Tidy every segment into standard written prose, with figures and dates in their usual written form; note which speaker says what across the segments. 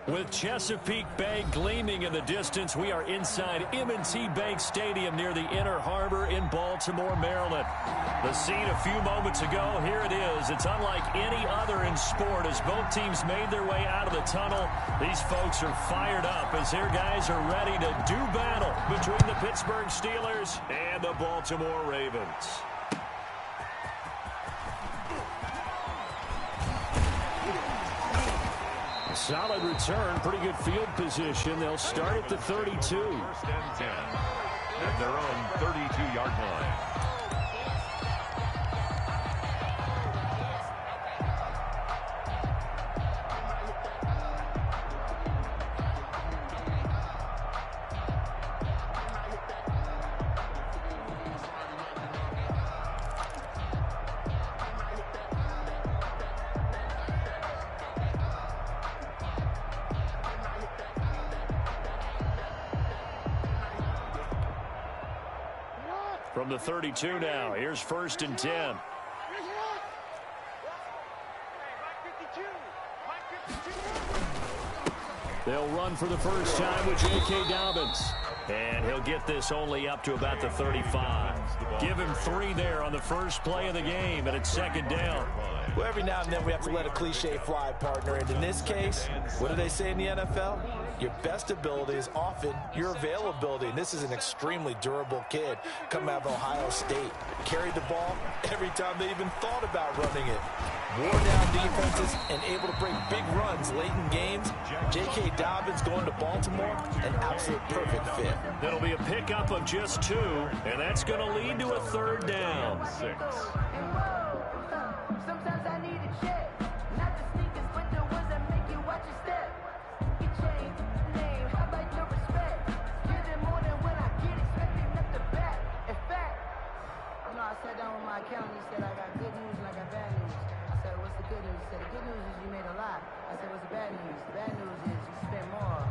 Speaker 1: With Chesapeake Bay gleaming in the distance, we are inside M&T Bank Stadium near the Inner Harbor in Baltimore, Maryland. The scene a few moments ago, here it is. It's unlike any other in sport as both teams made their way out of the tunnel. These folks are fired up as their guys are ready to do battle between the Pittsburgh Steelers and the Baltimore Ravens. Solid return, pretty good field position. They'll start at the 32.
Speaker 2: First and 10 at their own 32-yard line.
Speaker 1: From the 32 now, here's first and 10. They'll run for the first time with J.K. Dobbins. And he'll get this only up to about the 35. Give him 3 there on the first play of the game, and it's second down.
Speaker 3: Well, every now and then we have to let a cliche fly, partner. And in this case, what do they say in the NFL? Your best ability is often your availability. And this is an extremely durable kid coming out of Ohio State. Carried the ball every time they even thought about running it. Wore down defenses and able to break big runs late in games. J.K. Dobbins going to Baltimore, an absolute perfect fit.
Speaker 1: That'll be a pickup of just 2, and that's going to lead to a third down.
Speaker 2: 6.
Speaker 4: Sometimes I need a check, not the sneakers, but the ones that make you watch your step. You change name, how about your respect? Get it more than when I get expecting up the back. In fact, you know, I sat down with my accountant. He said I got good news and I got bad news. I said, what's the good news? He said, the good news is you made a lot. I said, what's the bad news? The bad news is you spent more.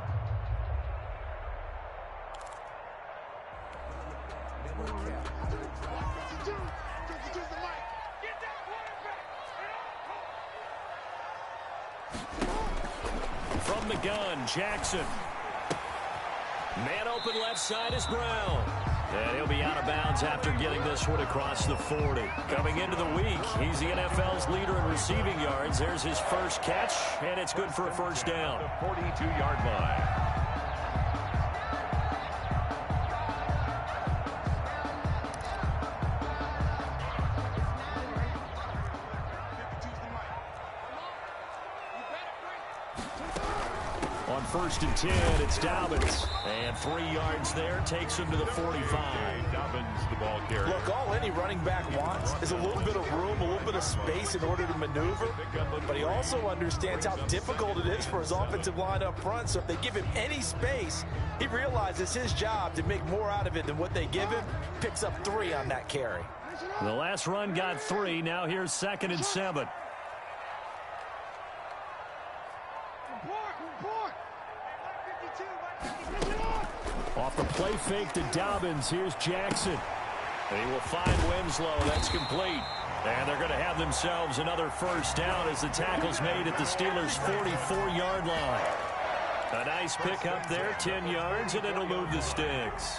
Speaker 1: From the gun, Jackson. Man open left side is Brown. And he'll be out of bounds after getting this one across the 40. Coming into the week, he's the NFL's leader in receiving yards. There's his first catch, and it's good for a first down.
Speaker 2: The 42-yard line.
Speaker 1: On first and 10, it's Dobbins. And 3 yards there, takes him to the 45.
Speaker 2: Dobbins, the ball carrier.
Speaker 3: Look, all any running back wants is a little bit of room, a little bit of space in order to maneuver. But he also understands how difficult it is for his offensive line up front. So if they give him any space, he realizes his job to make more out of it than what they give him. Picks up 3 on that carry.
Speaker 1: The last run got 3. Now here's second and 7. Off the play fake to Dobbins, here's Jackson. And he will find Winslow. That's complete. And they're going to have themselves another first down as the tackle's made at the Steelers' 44-yard line. A nice pickup there, 10 yards, and it'll move the sticks.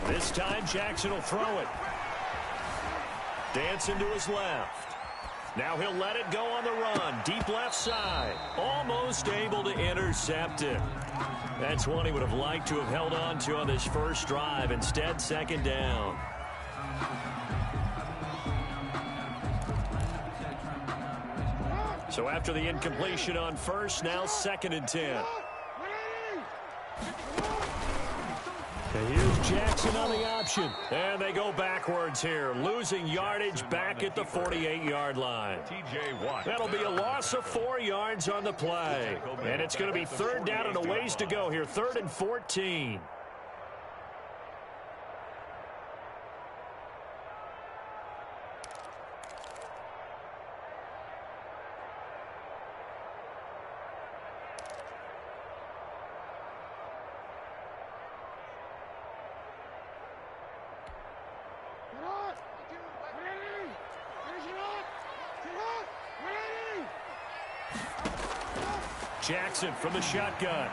Speaker 1: This time, Jackson will throw it. Dancing to his left. Now he'll let it go on the run. Deep left side. Almost able to intercept it. That's one he would have liked to have held on to on this first drive. Instead, second down. So after the incompletion on first, now second and 10. And here's Jackson on the option. And they go backwards here, losing yardage back at the 48-yard line.
Speaker 2: TJ Watt.
Speaker 1: That'll be a loss of 4 yards on the play. And it's going to be third down and a ways to go here, 3rd and 14. Jackson from the shotgun.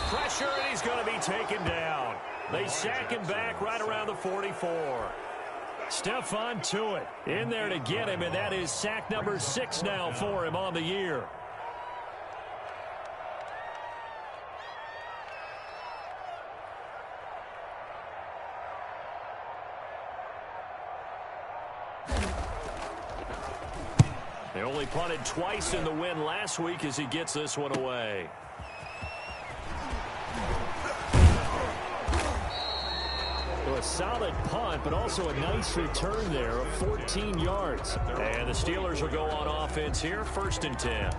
Speaker 1: Pressure, and he's going to be taken down. They sack him back right around the 44. Stephon Tuitt in there to get him, and that is sack number 6 now for him on the year. They only punted twice in the win last week as he gets this one away. A solid punt, but also a nice return there of 14 yards. And the Steelers will go on offense here, 1st and 10.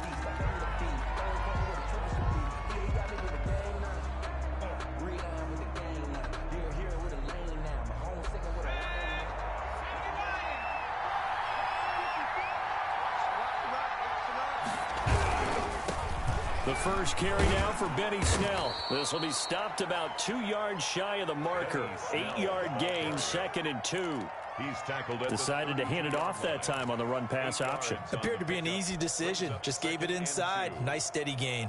Speaker 1: The first carry now for Benny Snell. This will be stopped about 2 yards shy of the marker. 8-yard gain, 2nd and 2.
Speaker 2: He's tackled at
Speaker 1: Decided to hand it off that time on the run-pass option.
Speaker 3: Appeared to be an easy decision. Just gave it inside. Nice steady gain.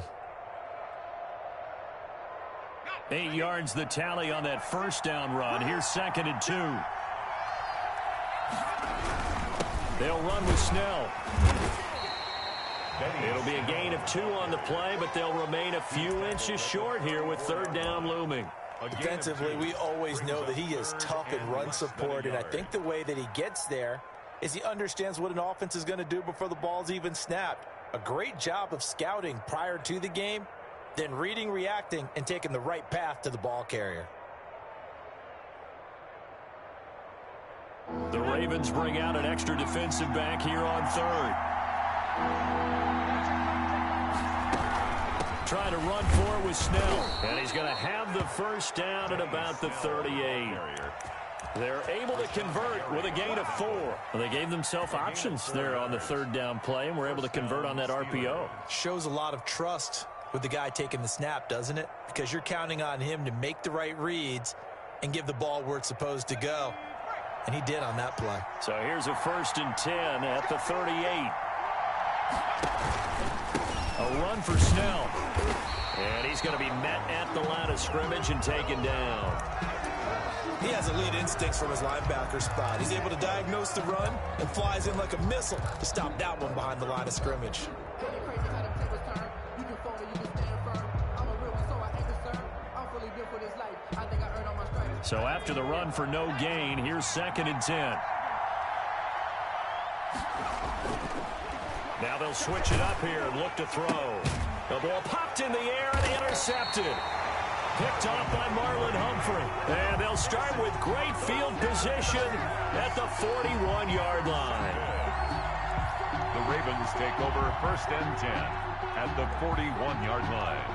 Speaker 1: 8 yards the tally on that first down run. Here's 2nd and 2. They'll run with Snell. It'll be a gain of 2 on the play, but they'll remain a few inches short here with 3rd down looming.
Speaker 3: Defensively, we always know that he is tough in run support, and I think the way that he gets there is he understands what an offense is going to do before the ball's even snapped. A great job of scouting prior to the game, then reading, reacting, and taking the right path to the ball carrier.
Speaker 1: The Ravens bring out an extra defensive back here on 3rd. Trying to run for it with Snell. And he's going to have the first down at about the 38. They're able to convert with a gain of 4. Well, they gave themselves options there on the 3rd down play, and were able to convert on that RPO.
Speaker 3: Shows a lot of trust with the guy taking the snap, doesn't it? Because you're counting on him to make the right reads and give the ball where it's supposed to go. And he did on that play.
Speaker 1: So here's a 1st and 10 at the 38. A run for Snell. And he's going to be met at the line of scrimmage and taken down.
Speaker 3: He has elite instincts from his linebacker spot. He's able to diagnose the run and flies in like a missile to stop that one behind the line of scrimmage.
Speaker 1: So after the run for no gain, here's 2nd and 10. Now they'll switch it up here and look to throw. The ball popped in the air and intercepted. Picked off by Marlon Humphrey. And they'll start with great field position at the 41-yard line.
Speaker 2: The Ravens take over 1st and 10 at the 41-yard line.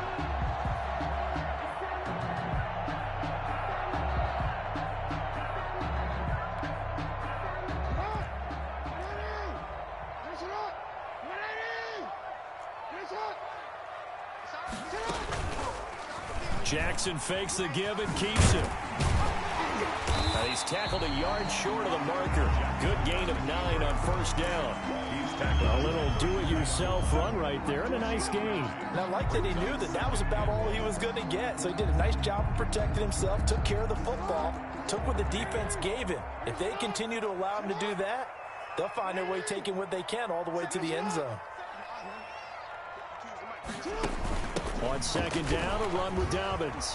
Speaker 1: Jackson fakes the give and keeps it. He's tackled a yard short of the marker. Good gain of 9 on 1st down. A little do-it-yourself run right there and a nice gain.
Speaker 3: And I like that he knew that that was about all he was going to get. So he did a nice job of protecting himself, took care of the football, took what the defense gave him. If they continue to allow him to do that, they'll find their way taking what they can all the way to the end zone.
Speaker 1: On 2nd down, a run with Dobbins.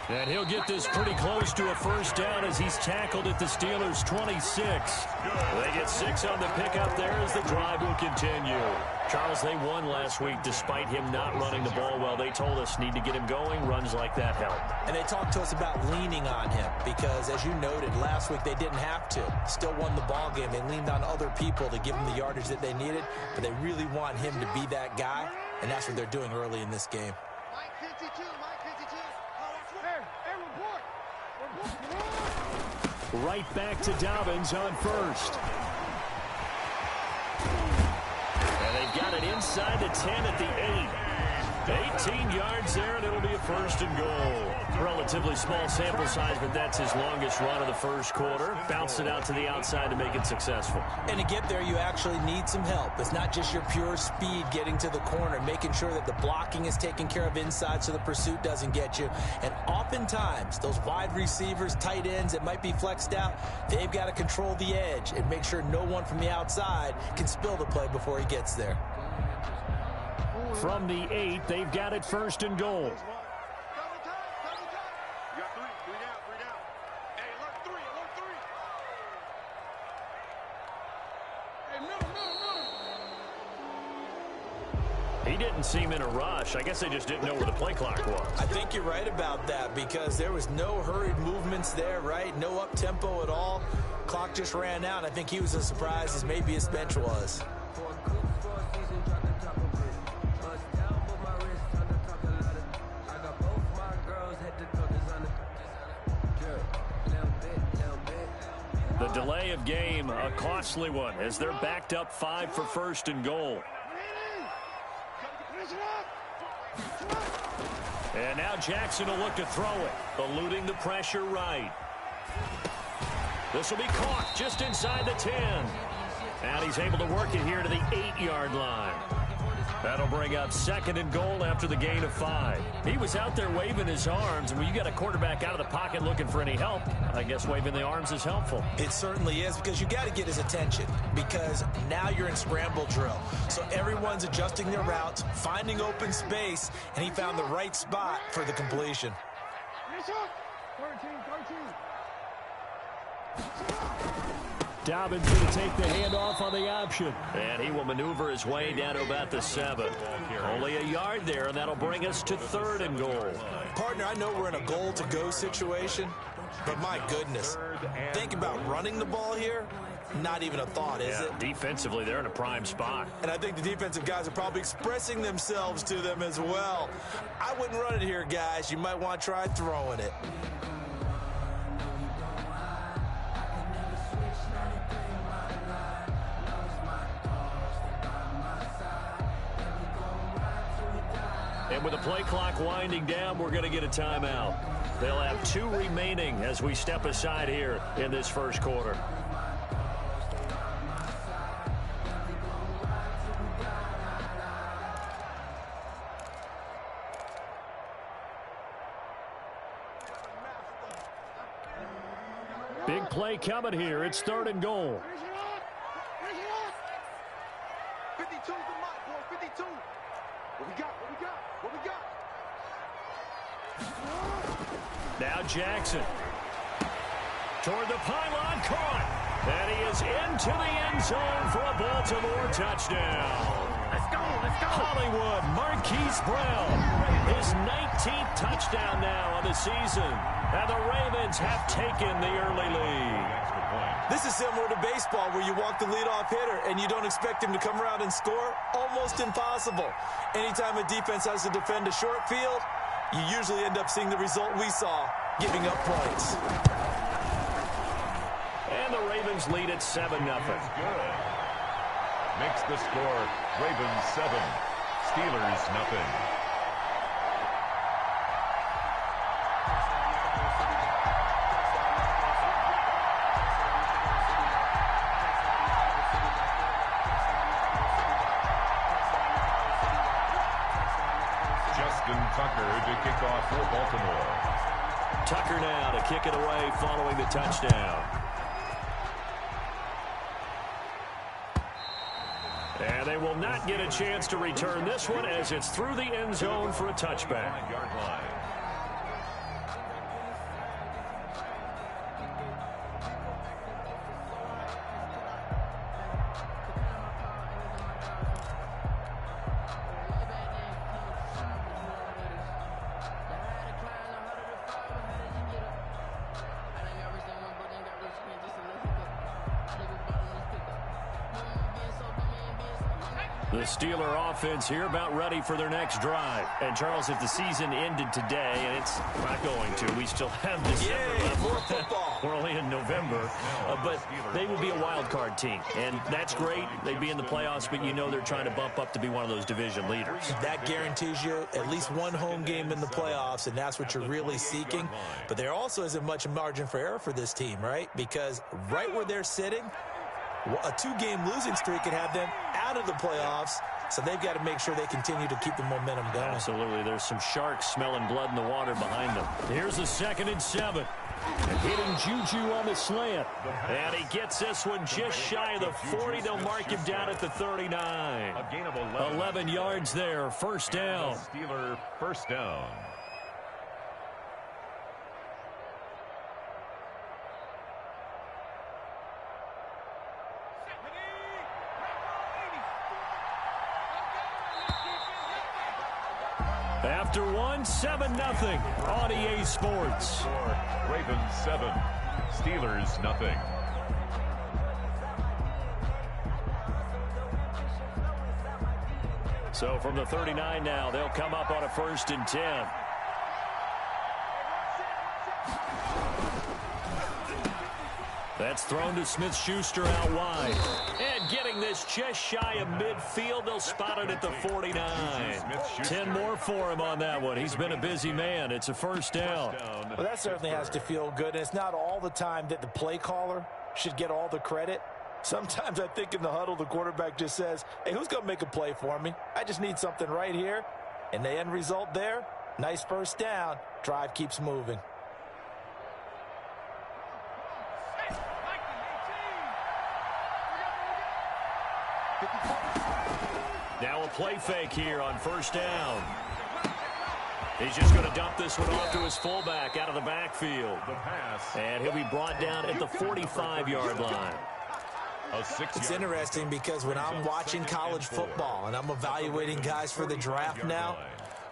Speaker 1: And he'll get this pretty close to a 1st down as he's tackled at the Steelers' 26. They get 6 on the pickup there as the drive will continue. Charles, they won last week despite him not running the ball well. They told us need to get him going. Runs like that help.
Speaker 3: And they talked to us about leaning on him because, as you noted, last week they didn't have to. Still won the ball game. They leaned on other people to give them the yardage that they needed, but they really want him to be that guy, and that's what they're doing early in this game.
Speaker 5: Mike 52, Mike 52.
Speaker 1: Right back to Dobbins on 1st. And they've got it inside the 10 at the 8. 18 yards there, and it'll be a 1st and goal. Relatively small sample size, but that's his longest run of the first quarter. Bounced it out to the outside to make it successful.
Speaker 3: And to get there, you actually need some help. It's not just your pure speed getting to the corner, making sure that the blocking is taken care of inside so the pursuit doesn't get you. And oftentimes, those wide receivers, tight ends that might be flexed out, they've got to control the edge and make sure no one from the outside can spill the play before he gets there.
Speaker 1: From the 8, they've got it 1st and goal.
Speaker 5: You got 3 down. Hey, alert 3. Hey, middle.
Speaker 1: He didn't seem in a rush. I guess they just didn't know where the play clock was.
Speaker 3: I think you're right about that because there was no hurried movements there, right? No up-tempo at all. Clock just ran out. I think he was as surprised as maybe his bench was.
Speaker 1: The delay of game, a costly one, as they're backed up 5 for 1st and goal. And now Jackson will look to throw it, eluding the pressure right. This will be caught just inside the 10. And he's able to work it here to the 8-yard line. That'll bring up 2nd and goal after the gain of 5. He was out there waving his arms, and when you got a quarterback out of the pocket looking for any help, I guess waving the arms is helpful.
Speaker 3: It certainly is because you got to get his attention because now you're in scramble drill. So everyone's adjusting their routes, finding open space, and he found the right spot for the completion.
Speaker 5: 13.
Speaker 1: Dobbins going to take the handoff on the option. And he will maneuver his way down to about the 7. Only a yard there, and that'll bring us to 3rd and goal.
Speaker 3: Partner, I know we're in a goal-to-go situation, but my goodness, think about running the ball here. Not even a thought, is it?
Speaker 1: Defensively, they're in a prime spot.
Speaker 3: And I think the defensive guys are probably expressing themselves to them as well. I wouldn't run it here, guys. You might want to try throwing it.
Speaker 1: And with the play clock winding down, we're going to get a timeout. They'll have 2 remaining as we step aside here in this first quarter. Big play coming here. It's 3rd and goal.
Speaker 5: 52's the mark, boy. 52. What we got?
Speaker 1: Now Jackson. Toward the pylon, caught. And he is into the end zone for a Baltimore touchdown.
Speaker 5: Let's go.
Speaker 1: Hollywood Marquise Brown. His 19th touchdown now on the season. And the Ravens have taken the early lead.
Speaker 3: This is similar to baseball where you walk the leadoff hitter and you don't expect him to come around and score. Almost impossible. Anytime a defense has to defend a short field, you usually end up seeing the result we saw, giving up points.
Speaker 1: And the Ravens lead at 7-0.
Speaker 2: Good. Makes the score Ravens 7, Steelers 0. Tucker to kick off for Baltimore.
Speaker 1: Tucker now to kick it away following the touchdown. And they will not get a chance to return this one as it's through the end zone for a touchback.
Speaker 2: 9-yard line.
Speaker 1: The Steeler offense here about ready for their next drive. And, Charles, if the season ended today, and it's not going to, we still have December left.
Speaker 3: More football.
Speaker 1: We're only in November. But they would be a wild card team. And that's great. They'd be in the playoffs, but you know they're trying to bump up to be one of those division leaders.
Speaker 3: That guarantees you at least one home game in the playoffs, and that's what you're really seeking. But there also isn't much margin for error for this team, right? Because right where they're sitting, a 2-game losing streak could have them out of the playoffs, so they've got to make sure they continue to keep the momentum going.
Speaker 1: Absolutely. There's some sharks smelling blood in the water behind them. Here's a 2nd and 7. And hitting Juju on the slant. And he gets this one just shy of the 40. They'll mark him down at the 39.
Speaker 2: A gain of
Speaker 1: 11 yards there. First down.
Speaker 2: Steeler first down.
Speaker 1: After 7-0 on EA Sports.
Speaker 2: Ravens 7, Steelers nothing.
Speaker 1: So from the 39 now, they'll come up on a 1st and 10. That's thrown to Smith-Schuster out wide. And getting this just shy of midfield, they'll spot it at the 49. 10 more for him on that one. He's been a busy man. It's a first down.
Speaker 3: Well, that certainly has to feel good. And it's not all the time that the play caller should get all the credit. Sometimes I think in the huddle, the quarterback just says, hey, who's going to make a play for me? I just need something right here. And the end result there, nice first down. Drive keeps moving.
Speaker 1: Now a play fake here on first down. He's just going to dump this one off to his fullback out of the backfield. And he'll be brought down at the 45-yard line.
Speaker 3: It's interesting because when I'm watching college football and I'm evaluating guys for the draft now,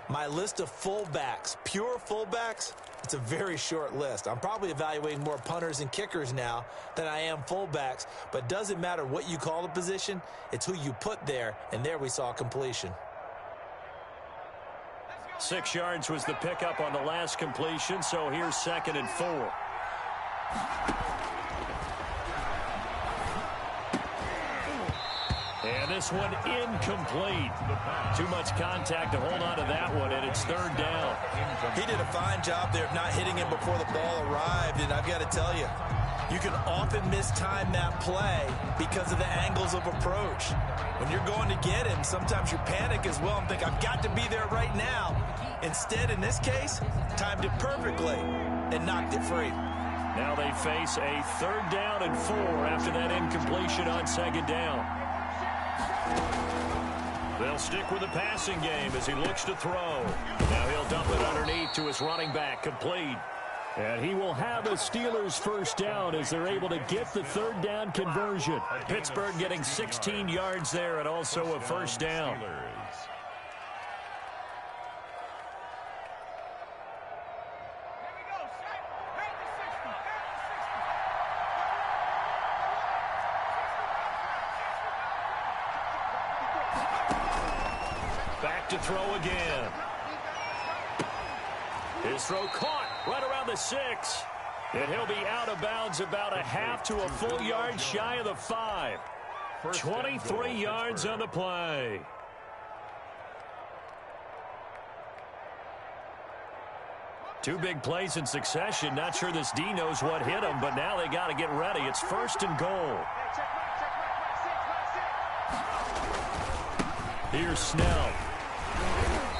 Speaker 3: my list of fullbacks, pure fullbacks, it's a very short list. I'm probably evaluating more punters and kickers now than I am fullbacks, but it doesn't matter what you call the position, it's who you put there, and there we saw completion.
Speaker 1: 6 yards was the pickup on the last completion, so here's 2nd and 4. And this one incomplete. Too much contact to hold on to that one, and it's 3rd down.
Speaker 3: He did a fine job there of not hitting him before the ball arrived, and I've got to tell you, you can often mistime that play because of the angles of approach. When you're going to get him, sometimes you panic as well and think, I've got to be there right now. Instead, in this case, timed it perfectly and knocked it free.
Speaker 1: Now they face a 3rd down and 4 after that incompletion on 2nd down. They'll stick with the passing game as he looks to throw. Now he'll dump it underneath to his running back, complete. And he will have a Steelers first down as they're able to get the 3rd down conversion. Pittsburgh getting 16 yards there and also a first down. Back to throw again. His throw caught right around the 6. And he'll be out of bounds about a half to a full yard shy of the 5. 23 yards on the play. Two big plays in succession. Not sure this D knows what hit him, but now they got to get ready. It's 1st and goal. Here's Snell.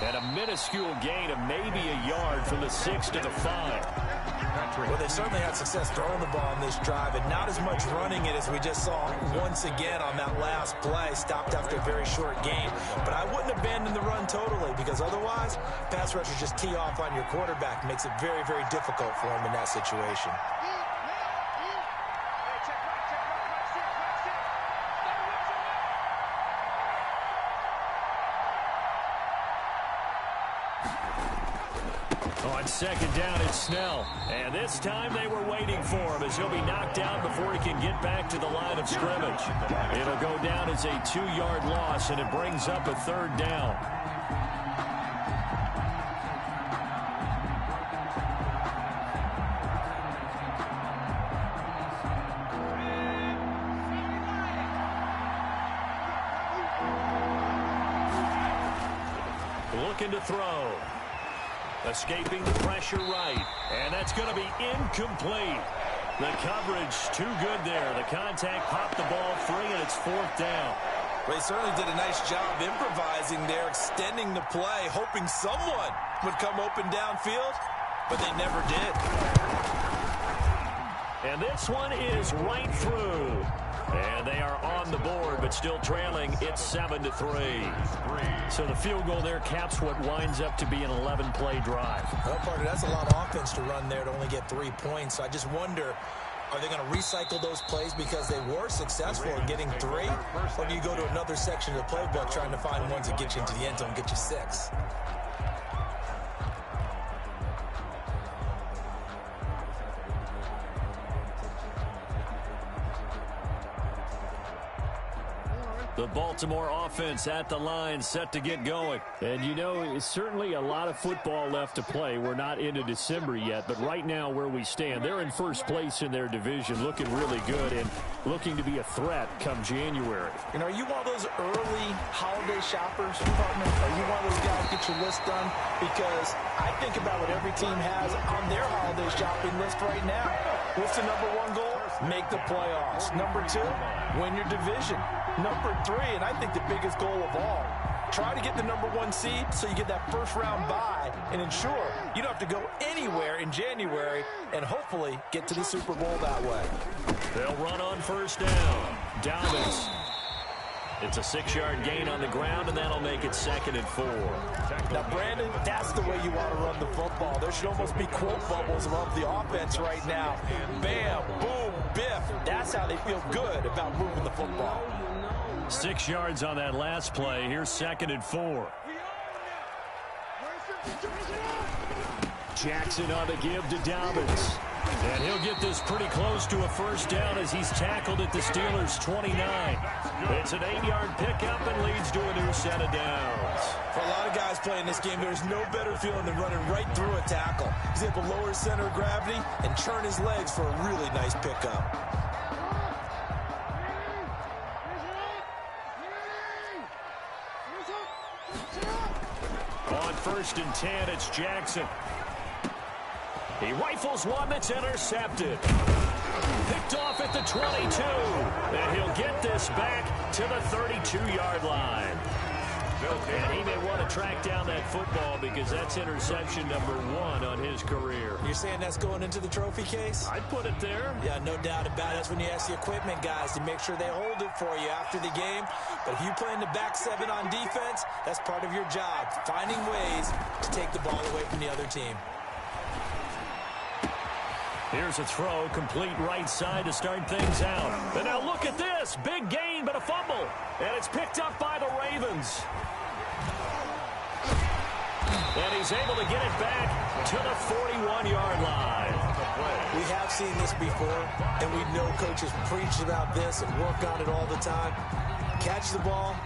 Speaker 1: And a minuscule gain of maybe a yard from the 6 to the 5.
Speaker 3: Well, they certainly had success throwing the ball on this drive, and not as much running it as we just saw once again on that last play. Stopped after a very short gain. But I wouldn't abandon the run totally, because otherwise, pass rushers just tee off on your quarterback. Makes it very, very difficult for him in that situation.
Speaker 1: On On second down, it's Snell. And this time they were waiting for him as he'll be knocked down before he can get back to the line of scrimmage. It'll go down as a 2-yard loss, and it brings up a third down. Looking to throw. Escaping the pressure right. And that's going to be incomplete. The coverage too good there. The contact popped the ball free, and it's fourth down.
Speaker 3: Well, he certainly did a nice job improvising there, extending the play, hoping someone would come open downfield, but they never did.
Speaker 1: And this one is right through. And they are on the board, but still trailing. It's 7-3. So the field goal there caps what winds up to be an 11-play drive.
Speaker 3: Well, partner, that's a lot of offense to run there to only get 3 points. So I just wonder, are they going to recycle those plays because they were successful in getting 3? Or do you go to another section of the playbook trying to find ones that get you into the end zone and get you 6?
Speaker 1: The Baltimore offense at the line, set to get going. And, you know, it's certainly a lot of football left to play. We're not into December yet, but right now where we stand, they're in first place in their division, looking really good and looking to be a threat come January.
Speaker 3: You know, are you one of those early holiday shoppers, partner? Are you one of those guys get your list done? Because I think about what every team has on their holiday shopping list right now. What's the #1 goal? Make the playoffs. #2, win your division. #3, and I think the biggest goal of all, try to get the #1 seed so you get that first-round bye and ensure you don't have to go anywhere in January and hopefully get to the Super Bowl that way.
Speaker 1: They'll run on first down. Dobbins. It's a 6-yard gain on the ground, and that'll make it 2nd and 4.
Speaker 3: Now, Brandon, that's the way you want to run the football. There should almost be quote bubbles above the offense right now. Bam, boom, biff. That's how they feel good about moving the football.
Speaker 1: 6 yards on that last play. Here's 2nd and 4. Jackson on the give to Dobbins. And he'll get this pretty close to a first down as he's tackled at the Steelers' 29. It's an 8-yard pickup and leads to a new set of downs.
Speaker 3: For a lot of guys playing this game, there's no better feeling than running right through a tackle. He's able to lower his center of gravity and turn his legs for a really nice pickup.
Speaker 1: On 1st and 10, it's Jackson. He rifles one that's intercepted. Picked off at the 22. And he'll get this back to the 32-yard line. And he may want to track down that football because that's interception #1 on his career.
Speaker 3: You're saying that's going into the trophy case?
Speaker 1: I'd put it there.
Speaker 3: Yeah, no doubt about it. That's when you ask the equipment guys to make sure they hold it for you after the game. But if you play in the back 7 on defense, that's part of your job, finding ways to take the ball away from the other team.
Speaker 1: Here's a throw, complete right side to start things out. And now look at this. Big gain, but a fumble. And it's picked up by the Ravens. And he's able to get it back to the 41-yard line.
Speaker 3: We have seen this before, and we know coaches preach about this and work on it all the time. Catch the ball.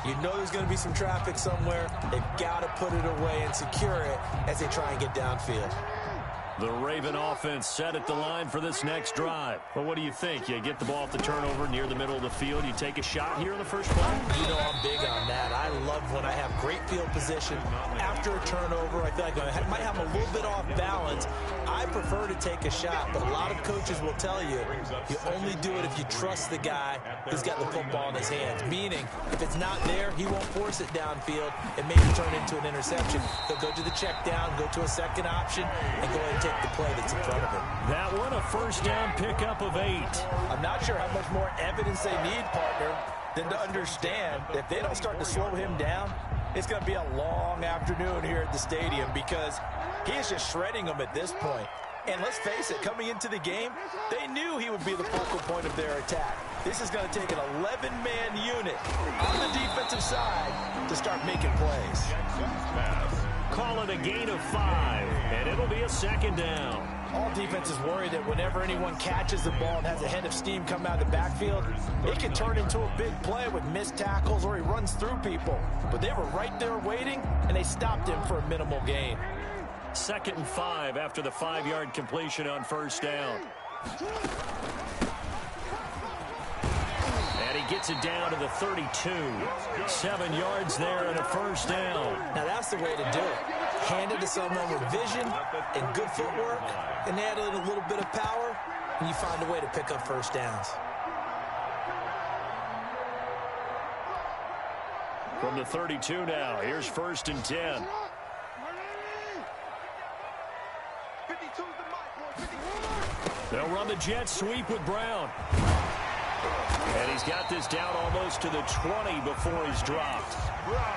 Speaker 3: You know there's going to be some traffic somewhere. They've got to put it away and secure it as they try and get downfield.
Speaker 1: The Raven offense set at the line for this next drive. Well, what do you think? You get the ball at the turnover near the middle of the field. You take a shot here in the first play?
Speaker 3: You know I'm big on that. I love when I have great field position. After a turnover, I feel like I might have a little bit off balance. I prefer to take a shot, but a lot of coaches will tell you, you only do it if you trust the guy who's got the football in his hands. Meaning, if it's not there, he won't force it downfield and maybe turn into an interception. He'll go to the check down, go to a second option, and go ahead and take the play that's in front of him.
Speaker 1: That one, a first down pickup of 8.
Speaker 3: I'm not sure how much more evidence they need, partner, than to understand that if they don't start to slow him down, it's going to be a long afternoon here at the stadium because he is just shredding them at this point. And let's face it, coming into the game, they knew he would be the focal point of their attack. This is going to take an 11-man unit on the defensive side to start making plays.
Speaker 1: call it a gain of 5, and it'll be a second down.
Speaker 3: All defenses worry that whenever anyone catches the ball and has a head of steam come out of the backfield, it can turn into a big play with missed tackles or he runs through people. But they were right there waiting, and they stopped him for a minimal gain.
Speaker 1: 2nd and 5 after the 5-yard completion on first down. And he gets it down to the 32. 7 yards there and a first down.
Speaker 3: Now that's the way to do it. Hand it to someone with vision and good footwork, and add in a little bit of power, and you find a way to pick up first downs.
Speaker 1: From the 32 now, here's 1st and 10.
Speaker 5: 52's the mark, boy. 52.
Speaker 1: They'll run the jet sweep with Brown. And he's got this down almost to the 20 before he's dropped.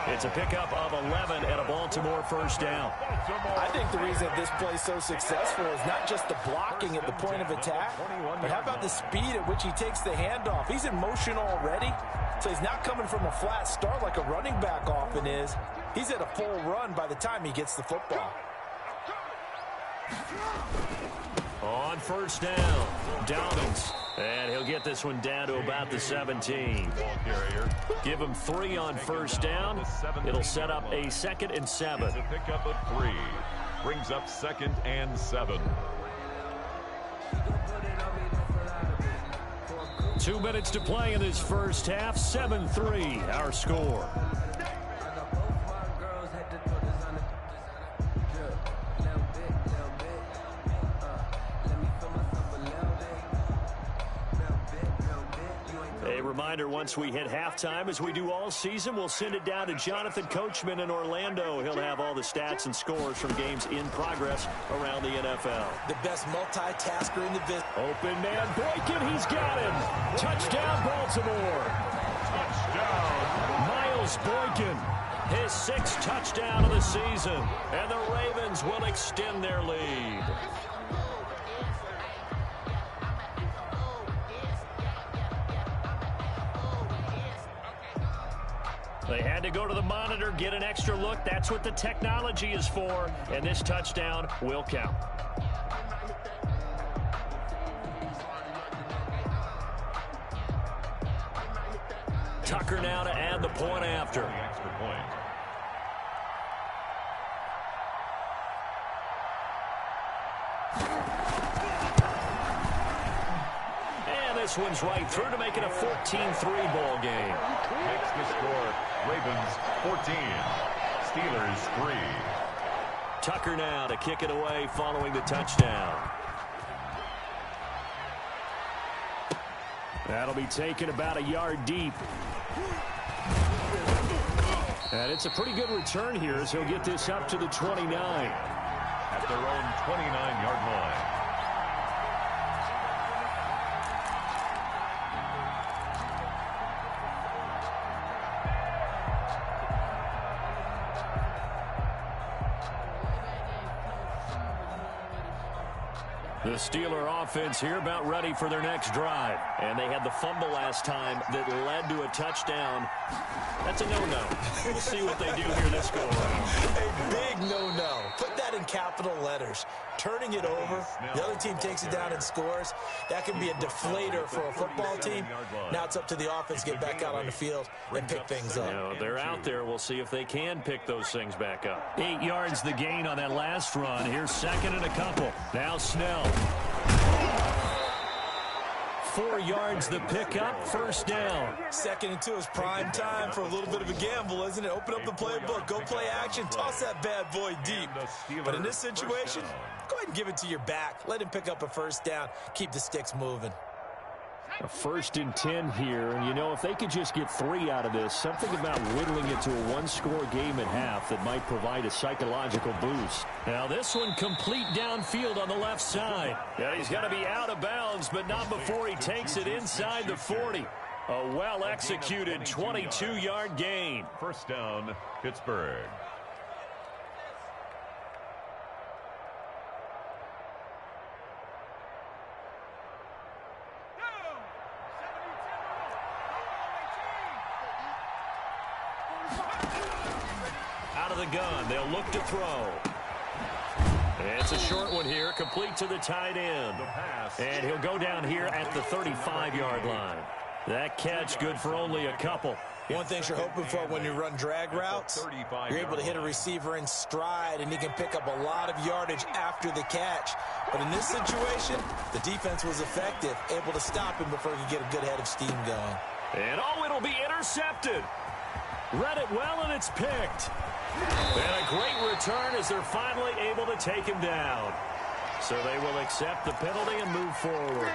Speaker 1: It's a pickup of 11 and a Baltimore first down.
Speaker 3: I think the reason this play's so successful is not just the blocking at the point of attack, but how about the speed at which he takes the handoff? He's in motion already, so he's not coming from a flat start like a running back often is. He's at a full run by the time he gets the football.
Speaker 1: On first down, Dobbins. And he'll get this one down to about the 17. Give him 3 on first down. It'll set up a 2nd and 7.
Speaker 2: It's a pickup of 3. Brings up 2nd and 7.
Speaker 1: 2 minutes to play in this first half. 7-3, our score. Reminder, once we hit halftime, as we do all season, we'll send it down to Jonathan Coachman in Orlando. He'll have all the stats and scores from games in progress around the NFL.
Speaker 3: The best multitasker in the business.
Speaker 1: Open man, Boykin, he's got him. Touchdown, Baltimore.
Speaker 2: Touchdown.
Speaker 1: Miles Boykin, his 6th touchdown of the season. And the Ravens will extend their lead. They had to go to the monitor, get an extra look. That's what the technology is for. And this touchdown will count. Tucker now to add the point after.
Speaker 2: Extra point.
Speaker 1: And this one's right through to make it a 14-3 ball game.
Speaker 2: Makes the score Ravens 14, Steelers 3.
Speaker 1: Tucker now to kick it away following the touchdown. That'll be taken about a yard deep. And it's a pretty good return here as he'll get this up to the 29.
Speaker 2: At their own 29-yard line.
Speaker 1: The Steeler offense here about ready for their next drive. And they had the fumble last time that led to a touchdown. That's a no-no. We'll see what they do here this go around.
Speaker 3: A big no-no. Put that in capital letters. Turning it over, the other team takes it down and scores. That can be a deflator for a football team. Now it's up to the offense to get back out on the field and pick things up.
Speaker 1: You know, they're out there. We'll see if they can pick those things back up. 8 yards the gain on that last run. Here's 2nd and a couple. Now Snell. 4 yards the pickup, first down.
Speaker 3: 2nd and 2 is prime time for a little bit of a gamble, isn't it? Open up the playbook, go play action, toss that bad boy deep. But in this situation, go ahead and give it to your back. Let him pick up a first down. Keep the sticks moving.
Speaker 1: A 1st and 10 here, and you know, if they could just get 3 out of this, something about whittling it to a 1-score game at half that might provide a psychological boost. Now this one complete downfield on the left side. Yeah, he's got to be out of bounds, but not before he takes it inside the 40. A well-executed 22-yard gain.
Speaker 2: First down, Pittsburgh.
Speaker 1: of the gun. They'll look to throw. It's a short one here, complete to the tight end. And he'll go down here at the 35-yard line. That catch good for only a couple.
Speaker 3: One thing you're hoping for when you run drag routes, you're able to hit a receiver in stride, and he can pick up a lot of yardage after the catch. But in this situation, the defense was effective, able to stop him before he could get a good head of steam going.
Speaker 1: And it'll be intercepted. Read it well, and it's picked. And a great return as they're finally able to take him down. So they will accept the penalty and move forward.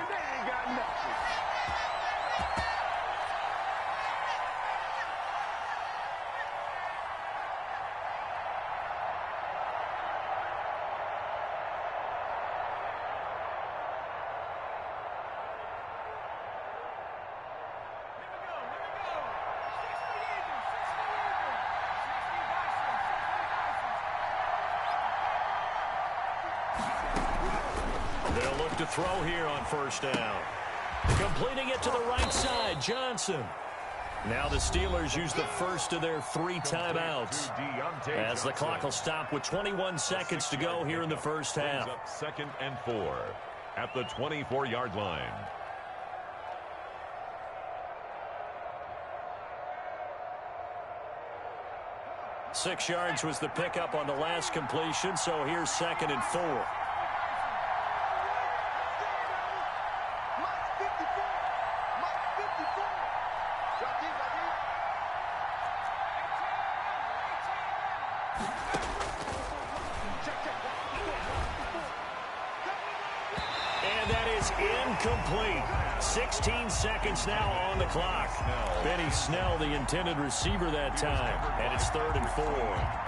Speaker 1: They'll look to throw here on first down. Completing it to the right side, Johnson. Now the Steelers use the first of their 3 timeouts, as the clock will stop with 21 seconds to go here in the first half.
Speaker 2: 2nd and 4 at the 24-yard line.
Speaker 1: Six yards was the pickup on the last completion, so here's 2nd and 4. And that is incomplete. 16 seconds now on the clock. Benny Snell, the intended receiver that time. And it's 3rd and 4.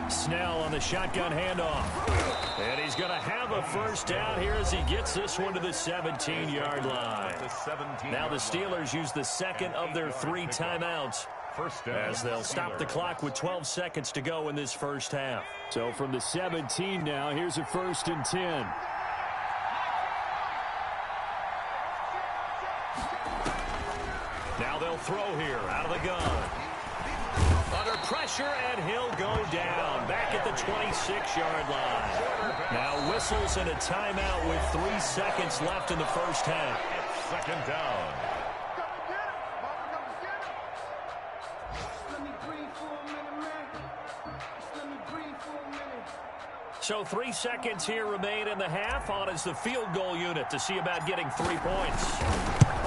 Speaker 1: Snell on the shotgun handoff. And he's going to have a first down here as he gets this one to the 17-yard line. Now the Steelers use the second of their 3 timeouts, as they'll stop the clock with 12 seconds to go in this first half. So from the 17 now, here's a 1st and 10. Now they'll throw here out of the gun. Under pressure, and he'll go down back at the 26-yard line. Now whistles and a timeout with 3 seconds left in the first half.
Speaker 2: 2nd down.
Speaker 1: So 3 seconds here remain in the half. On is the field goal unit to see about getting 3 points.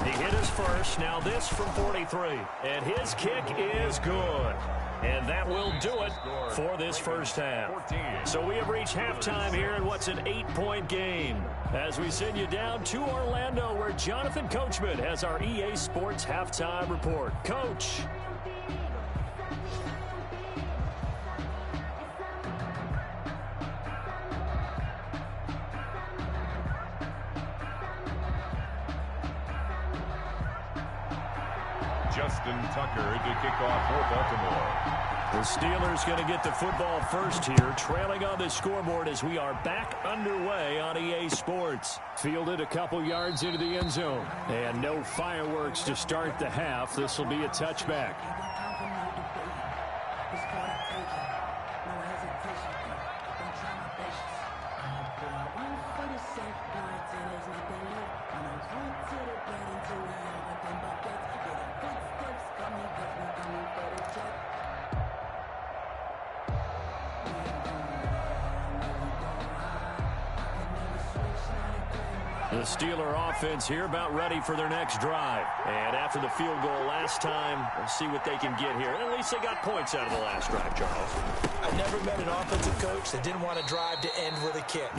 Speaker 1: He hit his first. Now this from 43. And his kick is good. And that will do it for this first half. So we have reached halftime here in what's an 8-point game, as we send you down to Orlando, where Jonathan Coachman has our EA Sports halftime report. Coach.
Speaker 2: Justin Tucker to kick off for Baltimore.
Speaker 1: The Steelers going to get the football first here, trailing on the scoreboard as we are back underway on EA Sports. Fielded a couple yards into the end zone. And no fireworks to start the half. This will be a touchback. The Steeler offense here about ready for their next drive. And after the field goal last time, we'll see what they can get here. At least they got points out of the last drive, Charles.
Speaker 3: I've never met an offensive coach that didn't want to drive to end with a kick.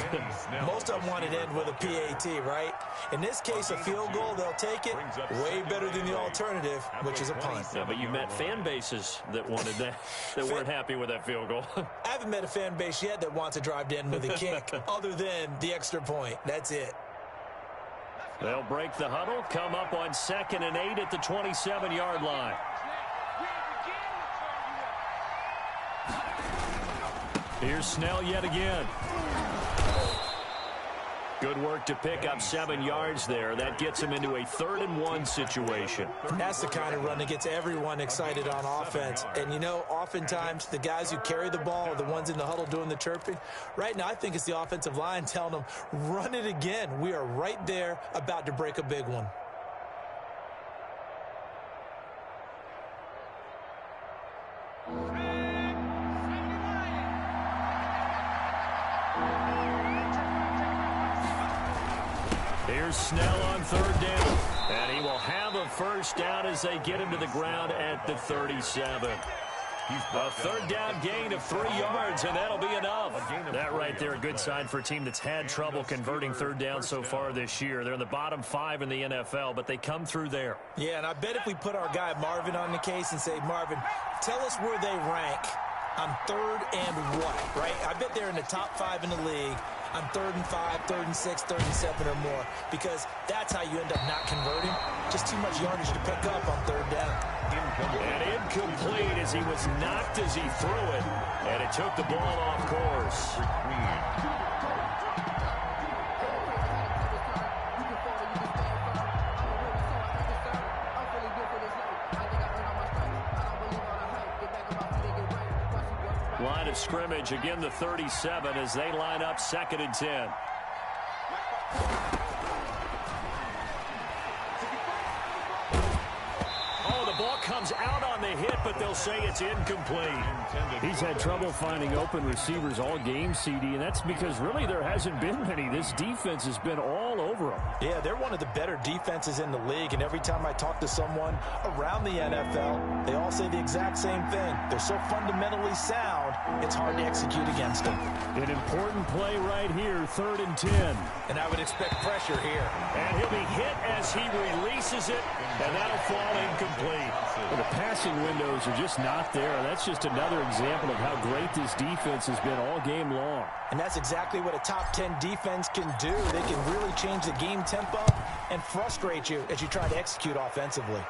Speaker 3: Most of them want to end with a PAT, right? In this case, a field goal, they'll take it. Way better than the alternative, which is a punt.
Speaker 1: Yeah, but you met fan bases that wanted that, that weren't happy with that field goal.
Speaker 3: I haven't met a fan base yet that wants to drive to end with a kick, other than the extra point. That's it.
Speaker 1: They'll break the huddle, come up on 2nd and 8 at the 27-yard line. Here's Snell yet again. Good work to pick up 7 yards there. That gets him into a 3rd and 1 situation.
Speaker 3: And that's the kind of run that gets everyone excited on offense. And, you know, oftentimes the guys who carry the ball are the ones in the huddle doing the chirping. Right now, I think it's the offensive line telling them, run it again. We are right there about to break a big one.
Speaker 1: Here's Snell on 3rd down. And he will have a 1st down as they get him to the ground at the 37. A 3rd down gain of 3 yards, and that'll be enough. That right there, a good sign for a team that's had trouble converting 3rd down so far this year. They're in the bottom 5 in the NFL, but they come through there.
Speaker 3: Yeah, and I bet if we put our guy Marvin on the case and say, Marvin, tell us where they rank on 3rd and what, right? I bet they're in the top 5 in the league on 3rd and 5, 3rd and 6, 3rd and 7 or more, because that's how you end up not converting. Just too much yardage to pick up on 3rd down.
Speaker 1: And incomplete as he was knocked as he threw it, and it took the ball off course. Line of scrimmage, again the 37 as they line up 2nd and 10. Oh, the ball comes out on the hit, but they'll say it's incomplete. He's had trouble finding open receivers all game, CD, and that's because really there hasn't been many. This defense has been all over them.
Speaker 3: Yeah, they're one of the better defenses in the league, and every time I talk to someone around the NFL, they all say the exact same thing. They're so fundamentally sound, it's hard to execute against them.
Speaker 1: An important play right here, 3rd and 10.
Speaker 3: And I would expect pressure here.
Speaker 1: And he'll be hit as he releases it, and that'll fall incomplete. Well, the passing windows are just not there. That's just another example of how great this defense has been all game long.
Speaker 3: And that's exactly what a top 10 defense can do. They can really change the game tempo and frustrate you as you try to execute offensively.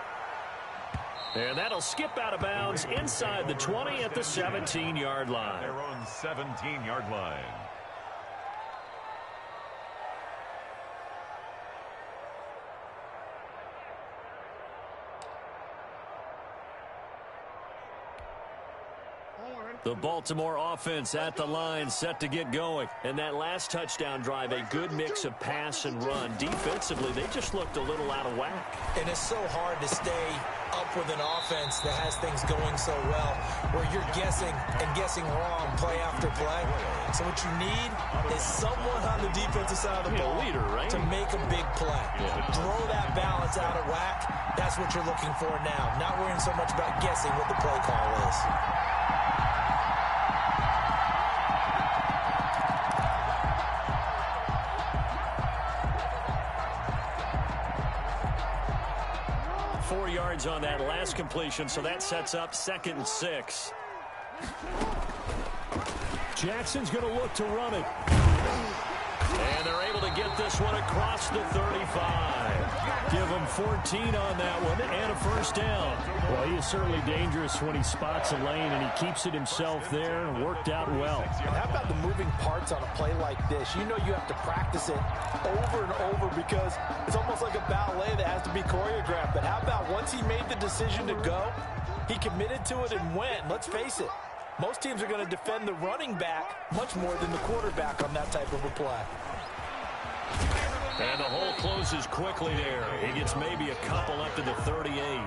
Speaker 1: And that'll skip out of bounds inside the 20 at the 17-yard line.
Speaker 2: Their own 17-yard line.
Speaker 1: The Baltimore offense at the line, set to get going. And that last touchdown drive, a good mix of pass and run. Defensively, they just looked a little out of whack.
Speaker 3: And it's so hard to stay up with an offense that has things going so well, where you're guessing and guessing wrong play after play. So what you need is someone on the defensive side of the ball
Speaker 1: leader, right?
Speaker 3: to make a big play. Throw that balance out of whack. That's what you're looking for now. Not worrying so much about guessing what the play call is.
Speaker 1: On that last completion, so that sets up 2nd and 6. Jackson's going to look to run it. And they're able to get this one across the 35. Give him 14 on that one and a 1st down. Well, he is certainly dangerous when he spots a lane, and he keeps it himself there and worked out well.
Speaker 3: And how about the moving parts on a play like this? You know you have to practice it over and over because it's almost like a ballet that has to be choreographed. But how about once he made the decision to go, he committed to it and went. Let's face it, most teams are going to defend the running back much more than the quarterback on that type of a play.
Speaker 1: And the hole closes quickly there. He gets maybe a couple up to the 38.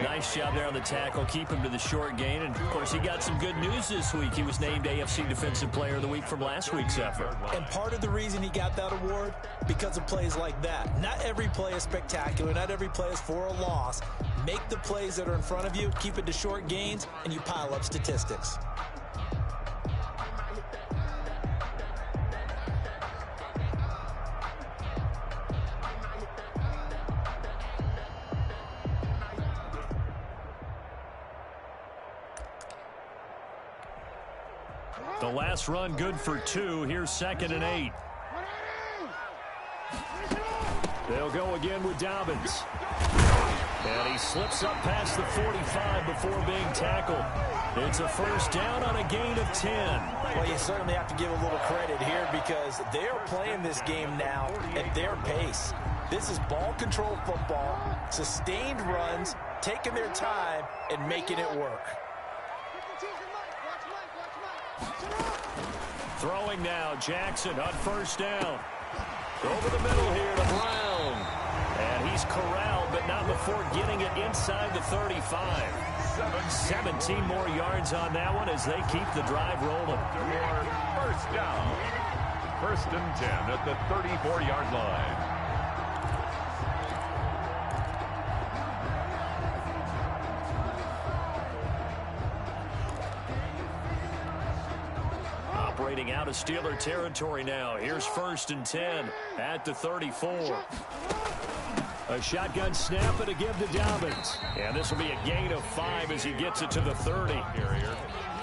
Speaker 1: Nice job there on the tackle. Keep him to the short gain. And, of course, he got some good news this week. He was named AFC Defensive Player of the Week from last week's effort.
Speaker 3: And part of the reason he got that award, because of plays like that. Not every play is spectacular. Not every play is for a loss. Make the plays that are in front of you, keep it to short gains, and you pile up statistics.
Speaker 1: The last run good for 2. Here's 2nd and 8. They'll go again with Dobbins. And he slips up past the 45 before being tackled. It's a first down on a gain of 10.
Speaker 3: Well, you certainly have to give a little credit here because they're playing this game now at their pace. This is ball control football, sustained runs, taking their time, and making it work.
Speaker 1: Throwing now, Jackson on first down. Over the middle here to Brown. And he's corralled, but not before getting it inside the 35. 17 more yards on that one as they keep the drive rolling.
Speaker 2: First down. 1st and 10 at the 34-yard line.
Speaker 1: Operating out of Steeler territory now. Here's 1st and 10 at the 34. A shotgun snap and a give to Dobbins. And this will be a gain of 5 as he gets it to the 30.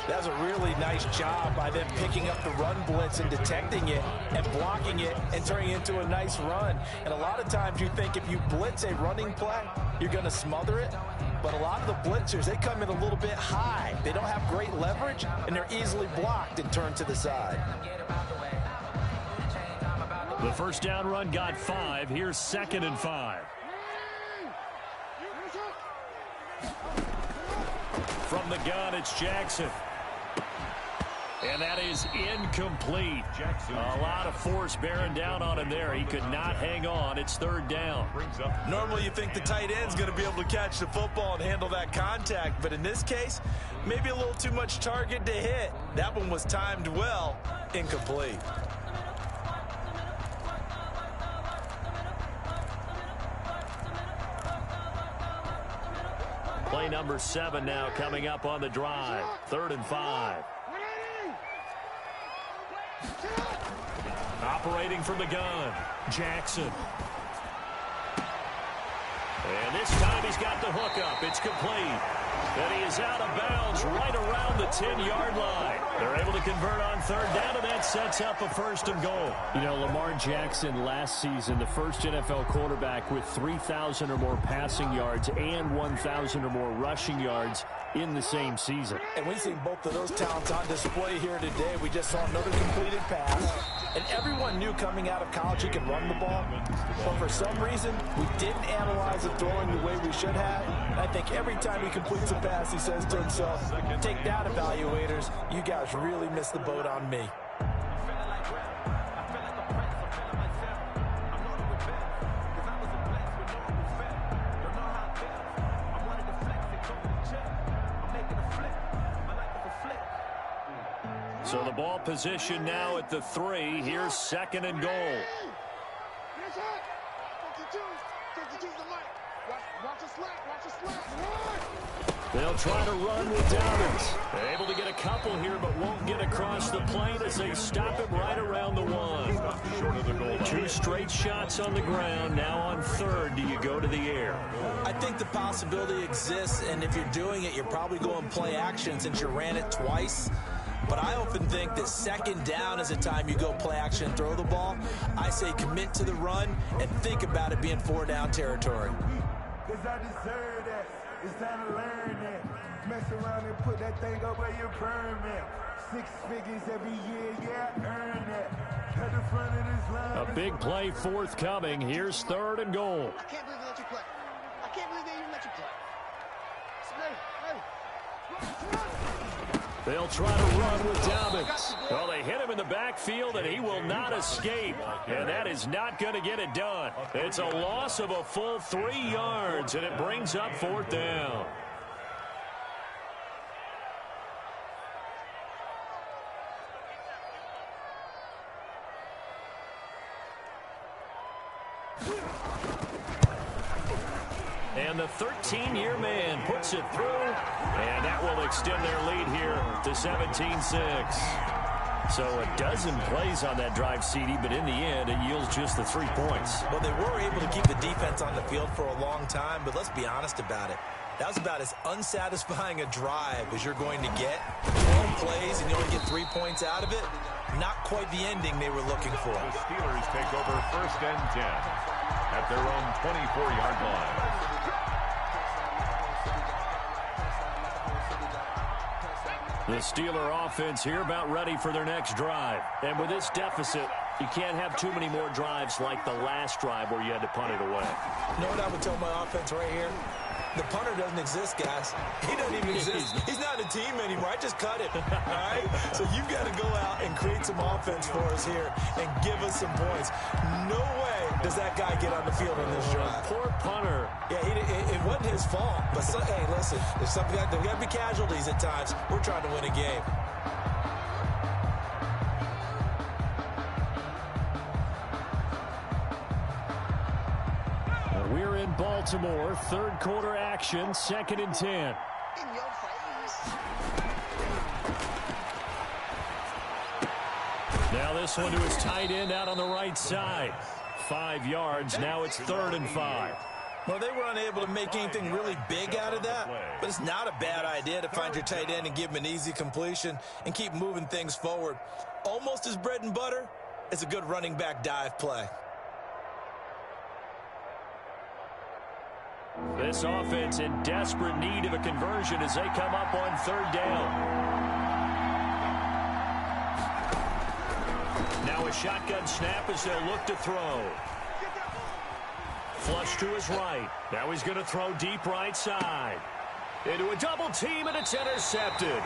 Speaker 3: That's a really nice job by them picking up the run blitz and detecting it and blocking it and turning it into a nice run. And a lot of times you think if you blitz a running play, you're going to smother it. But a lot of the blitzers, they come in a little bit high. They don't have great leverage, and they're easily blocked and turned to the side.
Speaker 1: The first down run got 5. Here's 2nd and 5. From the gun, it's Jackson. And that is incomplete. Jackson. A lot of force bearing down on him there. He could not hang on. It's 3rd down.
Speaker 3: Normally you think the tight end's going to be able to catch the football and handle that contact. But in this case, maybe a little too much target to hit. That one was timed well. Incomplete.
Speaker 1: Play number 7 now coming up on the drive. 3rd and 5. Operating from the gun, Jackson. And this time he's got the hookup. It's complete. And he is out of bounds right around the 10-yard line. They're able to convert on 3rd down, and that sets up a 1st and goal. You know, Lamar Jackson last season, the first NFL quarterback with 3,000 or more passing yards and 1,000 or more rushing yards in the same season.
Speaker 3: And we've seen both of those talents on display here today. We just saw another completed pass. And everyone knew coming out of college he could run the ball. But for some reason, we didn't analyze the throwing the way we should have. And I think every time he completes a pass, he says to himself, take that, evaluators. You guys really missed the boat on me.
Speaker 1: So the ball position now at the 3. Here's 2nd and goal. They'll try to run with Dobbins. They're able to get a couple here, but won't get across the plane as they stop him right around the 1.
Speaker 2: Short of the goal line.
Speaker 1: 2 straight shots on the ground. Now on 3rd, do you go to the air?
Speaker 3: I think the possibility exists, and if you're doing it, you're probably going play action since you ran it twice. But I often think that 2nd down is a time you go play action and throw the ball. I say commit to the run and think about it being 4-down territory.
Speaker 6: Because I deserve that. It's time to learn that. Mess around and put that thing up where you burn that. 6 figures every year, yeah, I earn that. At the front of this line.
Speaker 1: A big play forthcoming. Here's 3rd and goal.
Speaker 5: I can't believe they let you play. I can't believe they even let you play.
Speaker 1: They'll try to run with Dobbins. Well, they hit him in the backfield, and he will not escape. And that is not going to get it done. It's a loss of a full 3 yards, and it brings up 4th down. And the 13-year man puts it through, and that will extend their lead here to 17-6. So a dozen plays on that drive, CD, but in the end, it yields just the 3 points.
Speaker 3: Well, they were able to keep the defense on the field for a long time, but let's be honest about it. That was about as unsatisfying a drive as you're going to get. 12 plays, and you only get 3 points out of it. Not quite the ending they were looking for.
Speaker 2: The Steelers take over 1st and 10 at their own 24-yard line.
Speaker 1: The Steeler offense here about ready for their next drive. And with this deficit, you can't have too many more drives like the last drive where you had to punt it away.
Speaker 3: You know what I would tell my offense right here? The punter doesn't exist, guys. He doesn't even exist. He's not a team anymore. I just cut it, all right? So you've got to go out and create some offense for us here and give us some points. No way does that guy get on the field on this drive.
Speaker 1: Poor punter.
Speaker 3: Yeah, it wasn't his fault. But, hey, listen, there's got to be casualties at times. We're trying to win a game.
Speaker 1: We're in Baltimore, third quarter action, 2nd and 10.
Speaker 5: In your face.
Speaker 1: Now this one to his tight end out on the right side. 5 yards, now it's 3rd and 5.
Speaker 3: Well, they were unable to make anything really big out of that, but it's not a bad idea to find your tight end and give him an easy completion and keep moving things forward. Almost as bread and butter as a good running back dive play.
Speaker 1: This offense in desperate need of a conversion as they come up on 3rd down. Now a shotgun snap as they'll look to throw. Flush to his right. Now he's going to throw deep right side. Into a double team, and it's intercepted.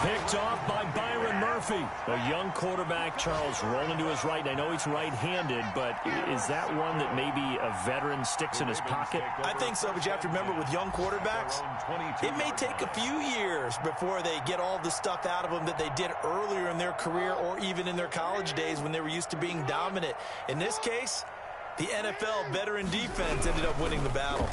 Speaker 1: Picked off by Byron Murphy. A young quarterback, Charles, rolling to his right. I know he's right-handed, but is that one that maybe a veteran sticks in his pocket?
Speaker 3: I think so, but you have to remember with young quarterbacks, it may take a few years before they get all the stuff out of them that they did earlier in their career or even in their college days when they were used to being dominant. In this case, the NFL veteran defense ended up winning the battle.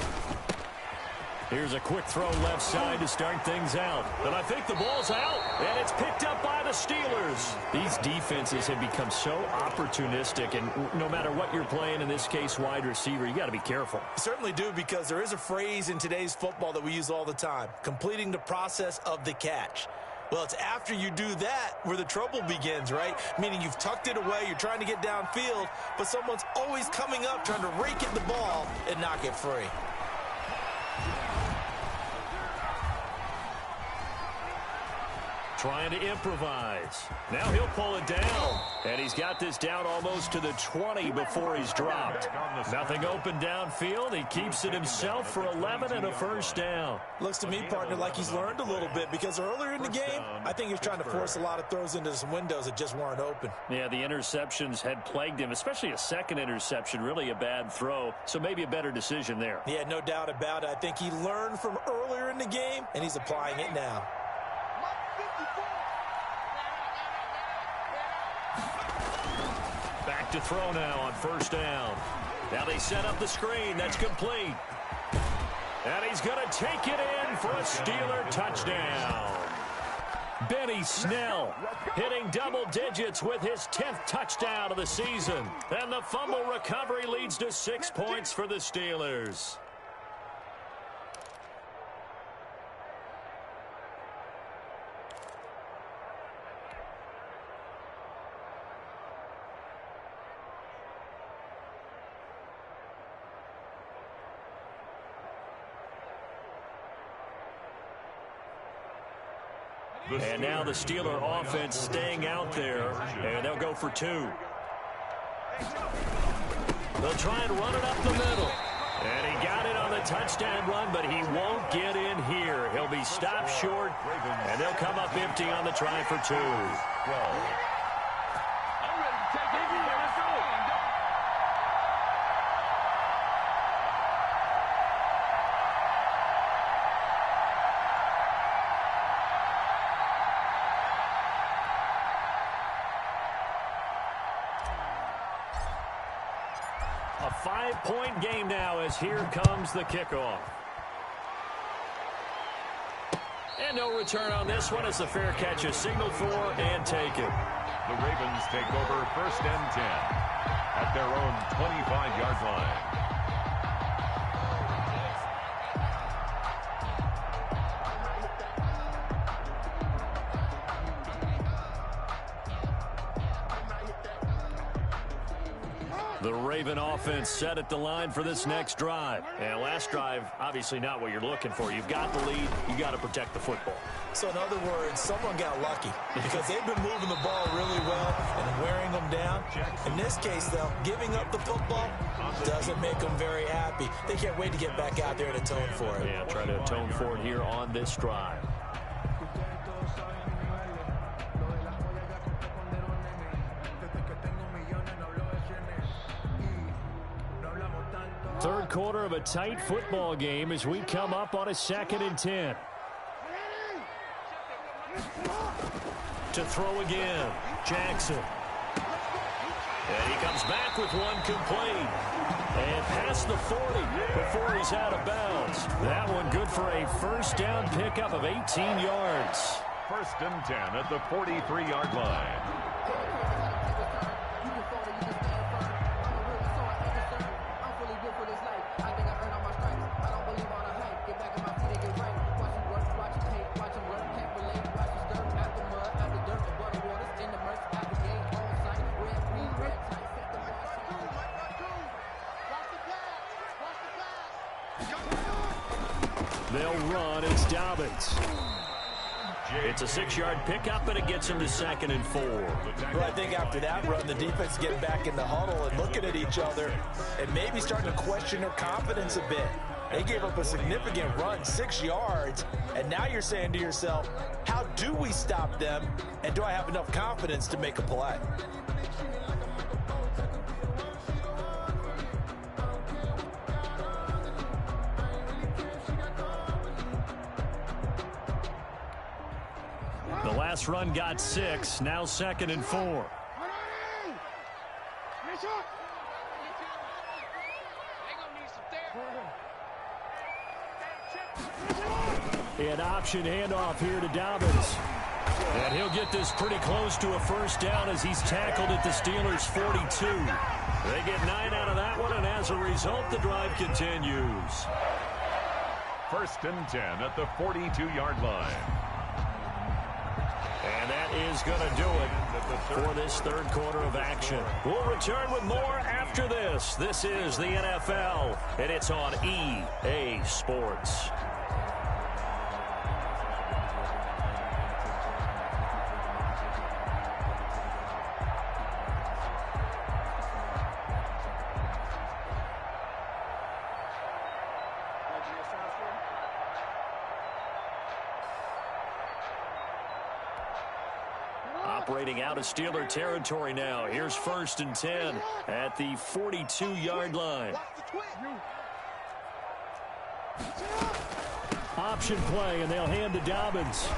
Speaker 1: Here's a quick throw left side to start things out. But I think the ball's out, and it's picked up by the Steelers. These defenses have become so opportunistic, and no matter what you're playing, in this case wide receiver, you got to be careful.
Speaker 3: You certainly do, because there is a phrase in today's football that we use all the time, completing the process of the catch. Well, it's after you do that where the trouble begins, right? Meaning you've tucked it away, you're trying to get downfield, but someone's always coming up trying to rake at the ball and knock it free.
Speaker 1: Trying to improvise. Now he'll pull it down. And he's got this down almost to the 20 before he's dropped. Nothing open downfield. He keeps it himself for 11 and a first down.
Speaker 3: Looks to me, partner, like he's learned a little bit, because earlier in the game, I think he was trying to force a lot of throws into some windows that just weren't open.
Speaker 1: Yeah, the interceptions had plagued him, especially a second interception, really a bad throw. So maybe a better decision there.
Speaker 3: Yeah, no doubt about it. I think he learned from earlier in the game, and he's applying it now.
Speaker 1: Back to throw now on first down. Now they set up the screen. That's complete. And he's going to take it in for a Steeler touchdown. Benny Snell hitting double digits with his 10th touchdown of the season. And the fumble recovery leads to 6 points for the Steelers. And now the Steeler offense staying out there, and they'll go for 2. They'll try and run it up the middle. And he got it on the touchdown run, but he won't get in here. He'll be stopped short, and they'll come up empty on the try for 2. A 5-point game now as here comes the kickoff. And no return on this one as the fair catch is signaled for and taken.
Speaker 2: The Ravens take over 1st and 10 at their own 25-yard line.
Speaker 1: The Raven offense set at the line for this next drive. And last drive, obviously not what you're looking for. You've got the lead. You got to protect the football.
Speaker 3: So in other words, someone got lucky because they've been moving the ball really well and wearing them down. In this case, though, giving up the football doesn't make them very happy. They can't wait to get back out there and atone for it.
Speaker 1: Yeah, try to atone for it here on this drive. Third quarter of a tight football game as we come up on a 2nd and 10. To throw again, Jackson. And he comes back with one complete. And past the 40 before he's out of bounds. That one good for a first down pickup of 18 yards.
Speaker 2: 1st and 10 at the 43-yard line.
Speaker 1: They'll run. It's Dobbins. It's a 6-yard pickup, and it gets him to 2nd and 4.
Speaker 3: Well, I think after that run, the defense getting back in the huddle and looking at each other and maybe starting to question their confidence a bit. They gave up a significant run, 6 yards, and now you're saying to yourself, how do we stop them, and do I have enough confidence to make a play?
Speaker 1: The last run got 6, now 2nd and 4. An option handoff here to Dobbins. And he'll get this pretty close to a first down as he's tackled at the Steelers' 42. They get 9 out of that one, and as a result, the drive continues.
Speaker 2: 1st and 10 at the 42-yard line.
Speaker 1: And that is going to do it for this third quarter of action. We'll return with more after this. This is the NFL, and it's on EA Sports. Operating out of Steeler territory now. Here's 1st and 10 at the 42-yard line. Option play, and they'll hand to Dobbins.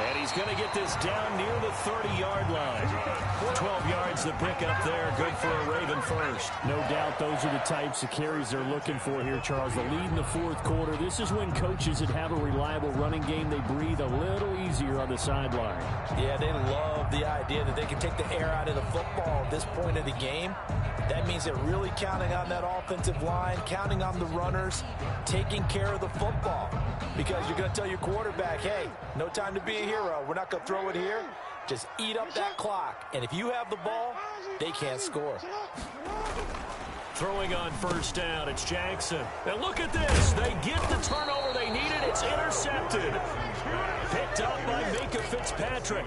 Speaker 1: And he's going to get this down near the 30-yard line. 12 yards to pick up there. Good for a Raven first.
Speaker 7: No doubt those are the types of carries they're looking for here, Charles. The lead in the fourth quarter. This is when coaches that have a reliable running game, they breathe a little easier on the sideline.
Speaker 3: Yeah, they love the idea that they can take the air out of the football at this point of the game. That means they're really counting on that offensive line, counting on the runners, taking care of the football. Because you're going to tell your quarterback, hey, no time to be a hero. We're not going to throw it here. Just eat up that clock. And if you have the ball, they can't score.
Speaker 1: Throwing on first down, it's Jackson. And look at this. They get the turnover they needed. It's intercepted. Picked up by Minka Fitzpatrick.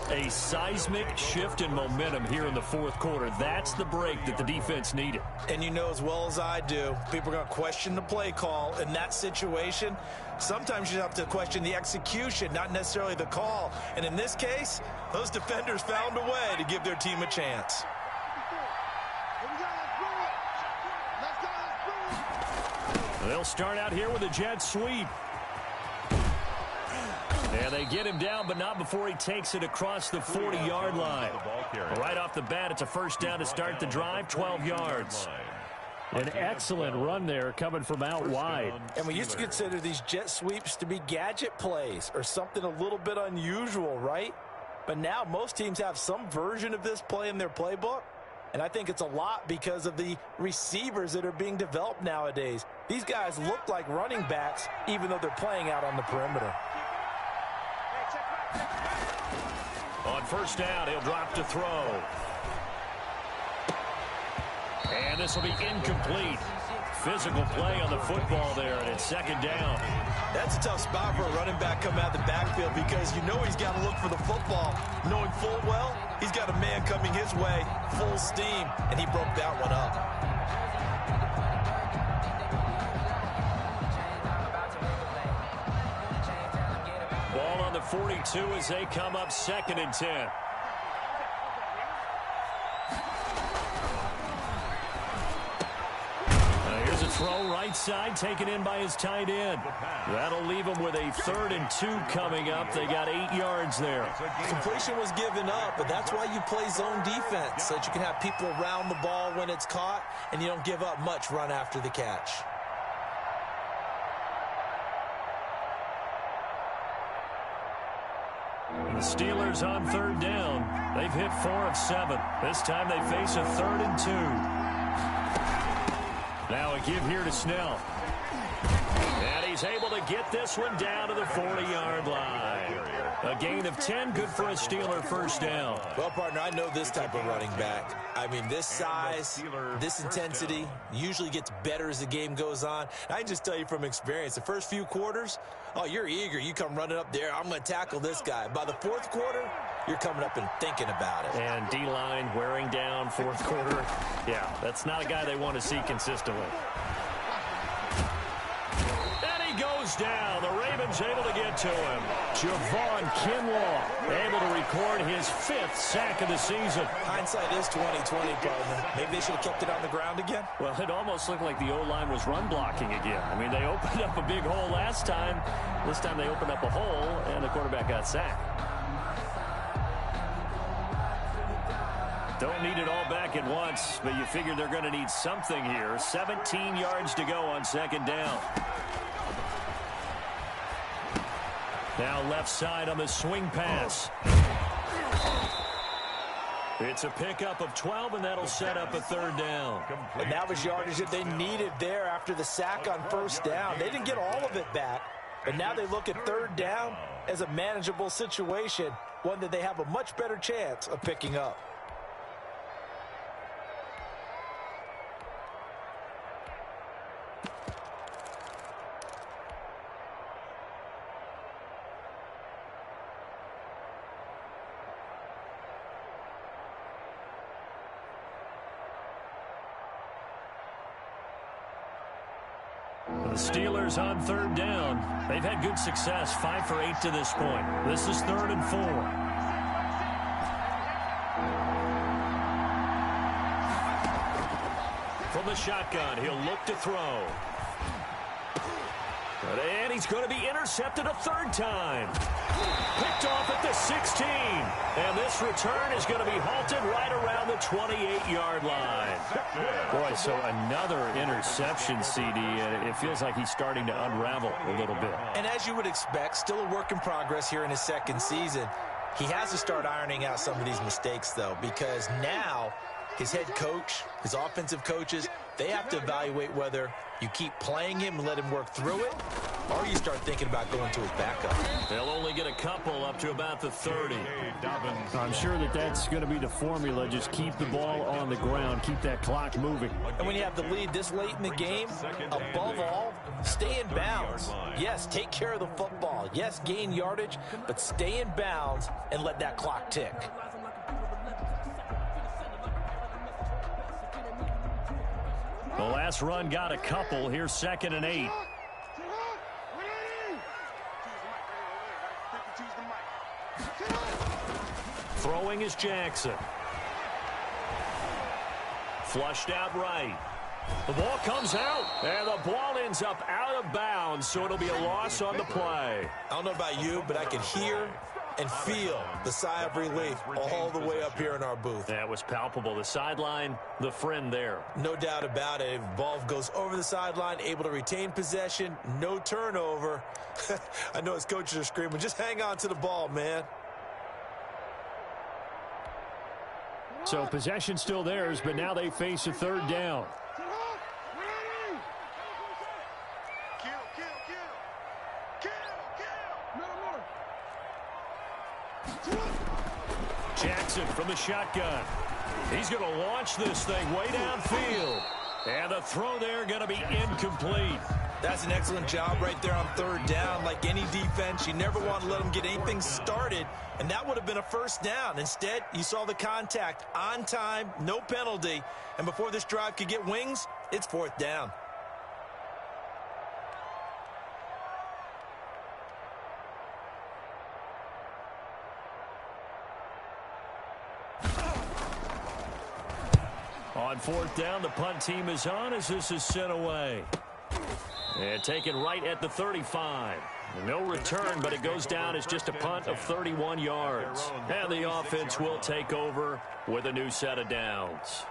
Speaker 1: A seismic shift in momentum here in the fourth quarter. That's the break that the defense needed.
Speaker 3: And you know as well as I do, people are going to question the play call in that situation. Sometimes you have to question the execution, not necessarily the call. And in this case, those defenders found a way to give their team a chance.
Speaker 1: They'll start out here with a jet sweep. And they get him down, but not before he takes it across the 40-yard line. Right off the bat, it's a first down to start the drive, 12 yards.
Speaker 7: An excellent run there coming from out wide.
Speaker 3: And we used to consider these jet sweeps to be gadget plays or something a little bit unusual, right? But now most teams have some version of this play in their playbook. And I think it's a lot because of the receivers that are being developed nowadays. These guys look like running backs even though they're playing out on the perimeter.
Speaker 1: On first down, he'll drop to throw. And this will be incomplete. Physical play on the football there, and it's second down.
Speaker 3: That's a tough spot for a running back coming out of the backfield because you know he's got to look for the football, knowing full well he's got a man coming his way, full steam, and he broke that one up.
Speaker 1: Ball on the 42 as they come up 2nd and 10. Here's a throw right side, taken in by his tight end. That'll leave him with a 3rd and 2 coming up. They got 8 yards there.
Speaker 3: Completion was given up, but that's why you play zone defense, so that you can have people around the ball when it's caught, and you don't give up much run after the catch.
Speaker 1: The Steelers on 3rd down. They've hit 4 of 7. This time they face a 3rd and 2. Now a give here to Snell. And he's able to get this one down to the 40-yard line. A gain of 10, good for a Steeler first down.
Speaker 3: Well, partner, I know this type of running back. I mean, this size, this intensity usually gets better as the game goes on. I can just tell you from experience, the first few quarters, oh, you're eager. You come running up there, I'm going to tackle this guy. By the 4th quarter, you're coming up and thinking about it.
Speaker 1: And D-line wearing down 4th quarter. Yeah, that's not a guy they want to see consistently. And he goes down. The Ravens able to get to him. Javon Kinlaw able to record his 5th sack of the season.
Speaker 3: Hindsight is 20/20, partner. Maybe they should have kept it on the ground again.
Speaker 1: Well, it almost looked like the O-line was run blocking again. I mean, they opened up a big hole last time. This time they opened up a hole, and the quarterback got sacked. Don't need it all back at once, but you figure they're going to need something here. 17 yards to go on 2nd down. Now left side on the swing pass. It's a pickup of 12, and that'll set up a 3rd down.
Speaker 3: And that was yardage that they needed there after the sack on 1st down. They didn't get all of it back, but now they look at 3rd down as a manageable situation, one that they have a much better chance of picking up.
Speaker 1: The Steelers on 3rd down. They've had good success, 5 for 8 to this point. This is 3rd and 4. From the shotgun, he'll look to throw. And he's going to be intercepted a 3rd time. Picked off at the 16. And this return is going to be halted right around the 28-yard line. Boy, so another interception, CD. And it feels like he's starting to unravel a little bit.
Speaker 3: And as you would expect, still a work in progress here in his 2nd season. He has to start ironing out some of these mistakes, though, because now his head coach, his offensive coaches, they have to evaluate whether you keep playing him and let him work through it, or you start thinking about going to his backup.
Speaker 1: They'll only get a couple up to about the 30.
Speaker 7: I'm sure that's going to be the formula. Just keep the ball on the ground. Keep that clock moving.
Speaker 3: And when you have the lead this late in the game, above all, stay in bounds. Yes, take care of the football. Yes, gain yardage, but stay in bounds and let that clock tick.
Speaker 1: The last run got a couple. Here's 2nd and 8. Throwing is Jackson. Flushed out right. The ball comes out, and the ball ends up out of bounds, so it'll be a loss on the play.
Speaker 3: I don't know about you, but I can hear and feel the sigh of relief all the way up here in our booth.
Speaker 1: That was palpable. The sideline, the friend there.
Speaker 3: No doubt about it. If the ball goes over the sideline, able to retain possession, no turnover. I know his coaches are screaming, just hang on to the ball, man.
Speaker 7: So possession still theirs, but now they face a 3rd down.
Speaker 1: Jackson from the shotgun. He's going to launch this thing way downfield. And the throw there going to be incomplete.
Speaker 3: That's an excellent job right there on third down. Like any defense, you never want to let them get anything started, and that would have been a first down. Instead, you saw the contact on time, no penalty, and before this drive could get wings, it's fourth down.
Speaker 1: On fourth down, the punt team is on as this is sent away. And taken right at the 35. No return, but it goes down as just a punt of 31 yards. And the offense will take over with a new set of downs.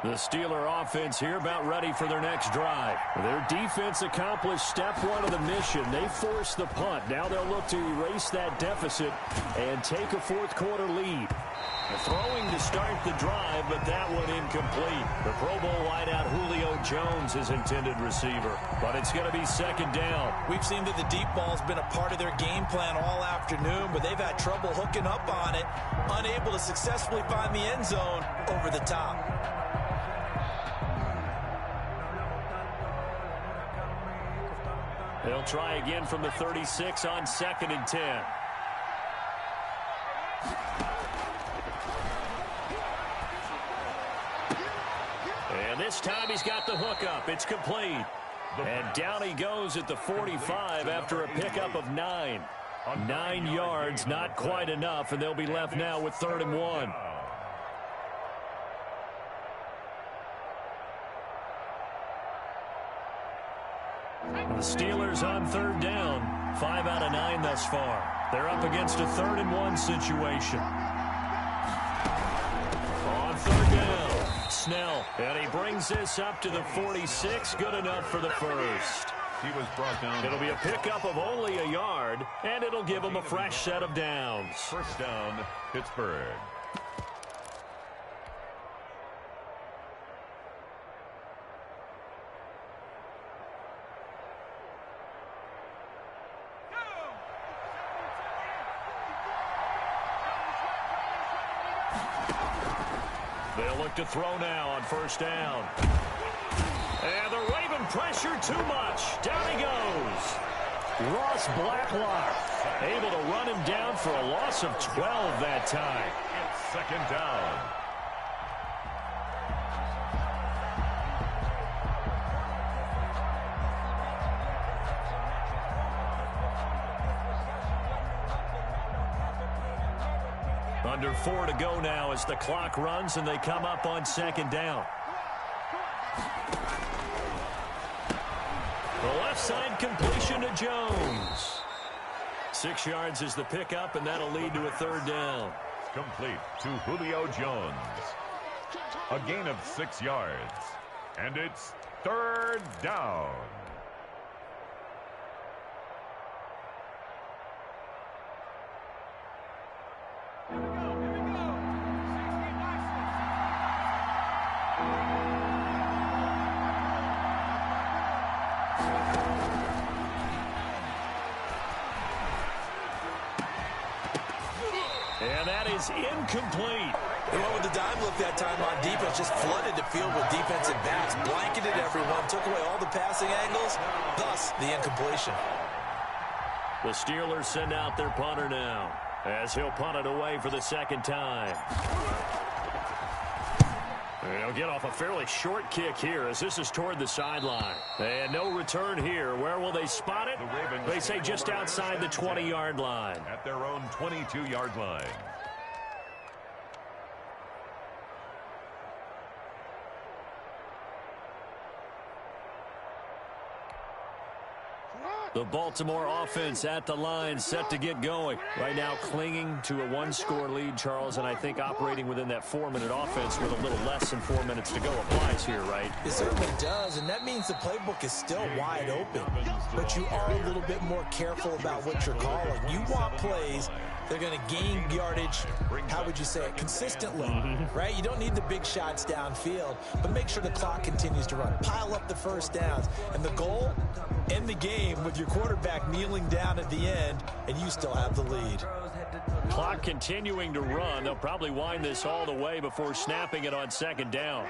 Speaker 1: The Steeler offense here about ready for their next drive. Their defense accomplished step one of the mission. They forced the punt. Now they'll look to erase that deficit and take a fourth quarter lead. Throwing to start the drive, but that one incomplete. The Pro Bowl wideout Julio Jones is intended receiver, but it's going to be second down.
Speaker 3: We've seen that the deep ball's been a part of their game plan all afternoon, but they've had trouble hooking up on it, unable to successfully find the end zone over the top.
Speaker 1: They'll try again from the 36 on second and 10. And this time he's got the hook up. It's complete. And down he goes at the 45 after a pickup of 9. 9 yards, not quite enough, and they'll be left now with 3rd and 1. The Steelers on 3rd down. 5 out of 9 thus far. They're up against a 3rd and 1 situation. On 3rd down, Snell. And he brings this up to the 46. Good enough for the first.
Speaker 2: He was brought down.
Speaker 1: It'll be a pickup of only a yard, and it'll give him a fresh set of downs.
Speaker 2: First down, Pittsburgh.
Speaker 1: They'll look to throw now on first down. And the Raven pressure too much. Down he goes. Ross Blacklock able to run him down for a loss of 12 that time.
Speaker 2: It's second down.
Speaker 1: Under 4 to go now as the clock runs and they come up on second down. The left side completion to Jones. 6 yards is the pickup, and that'll lead to a 3rd down.
Speaker 2: Complete to Julio Jones. A gain of 6 yards. And it's 3rd down.
Speaker 1: And that is incomplete.
Speaker 3: They went with the dime look that time on defense, just flooded the field with defensive backs, blanketed everyone, took away all the passing angles, thus the incompletion.
Speaker 1: The Steelers send out their punter now as he'll punt it away for the second time. He'll get off a fairly short kick here as this is toward the sideline. And no return here. Where will they spot it? They say just outside the 20-yard line.
Speaker 2: At their own 22-yard line.
Speaker 1: The Baltimore offense at the line, set to get going. Right now clinging to a one-score lead, Charles, and I think operating within that 4-minute offense with a little less than 4 minutes to go applies here, right?
Speaker 3: It certainly does, and that means the playbook is still wide open. But you are a little bit more careful about what you're calling. You want plays that are going to gain yardage, how would you say it, consistently, right? You don't need the big shots downfield, but make sure the clock continues to run. Pile up the first downs. And the goal, end the game with your quarterback kneeling down at the end, and you still have the lead.
Speaker 1: Clock continuing to run. They'll probably wind this all the way before snapping it on second down.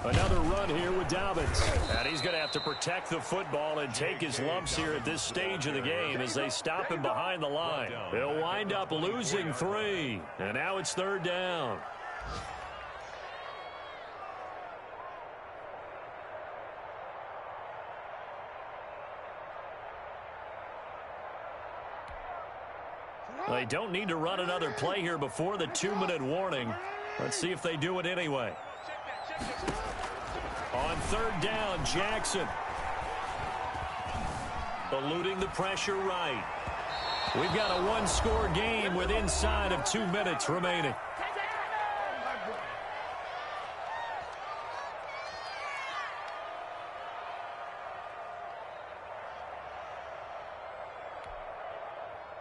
Speaker 1: Another run here with Dobbins. And he's going to have to protect the football and take his lumps here at this stage of the game as they stop him behind the line. They'll wind up losing 3. And now it's third down. They don't need to run another play here before the 2-minute warning. Let's see if they do it anyway. On third down, Jackson. Eluding the pressure right. We've got a one-score game with inside of 2 minutes remaining.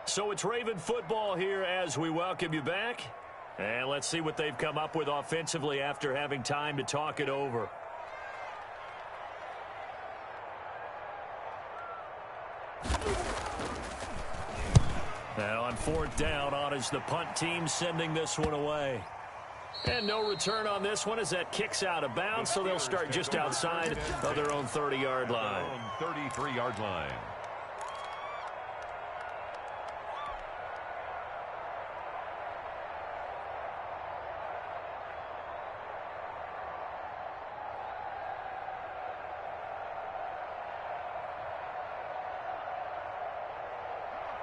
Speaker 1: So it's Raven football here as we welcome you back. And let's see what they've come up with offensively after having time to talk it over. Now on fourth down, on is the punt team sending this one away. And no return on this one as that kicks out of bounds, so they'll start just outside of their own 30-yard line.
Speaker 2: 33-yard line.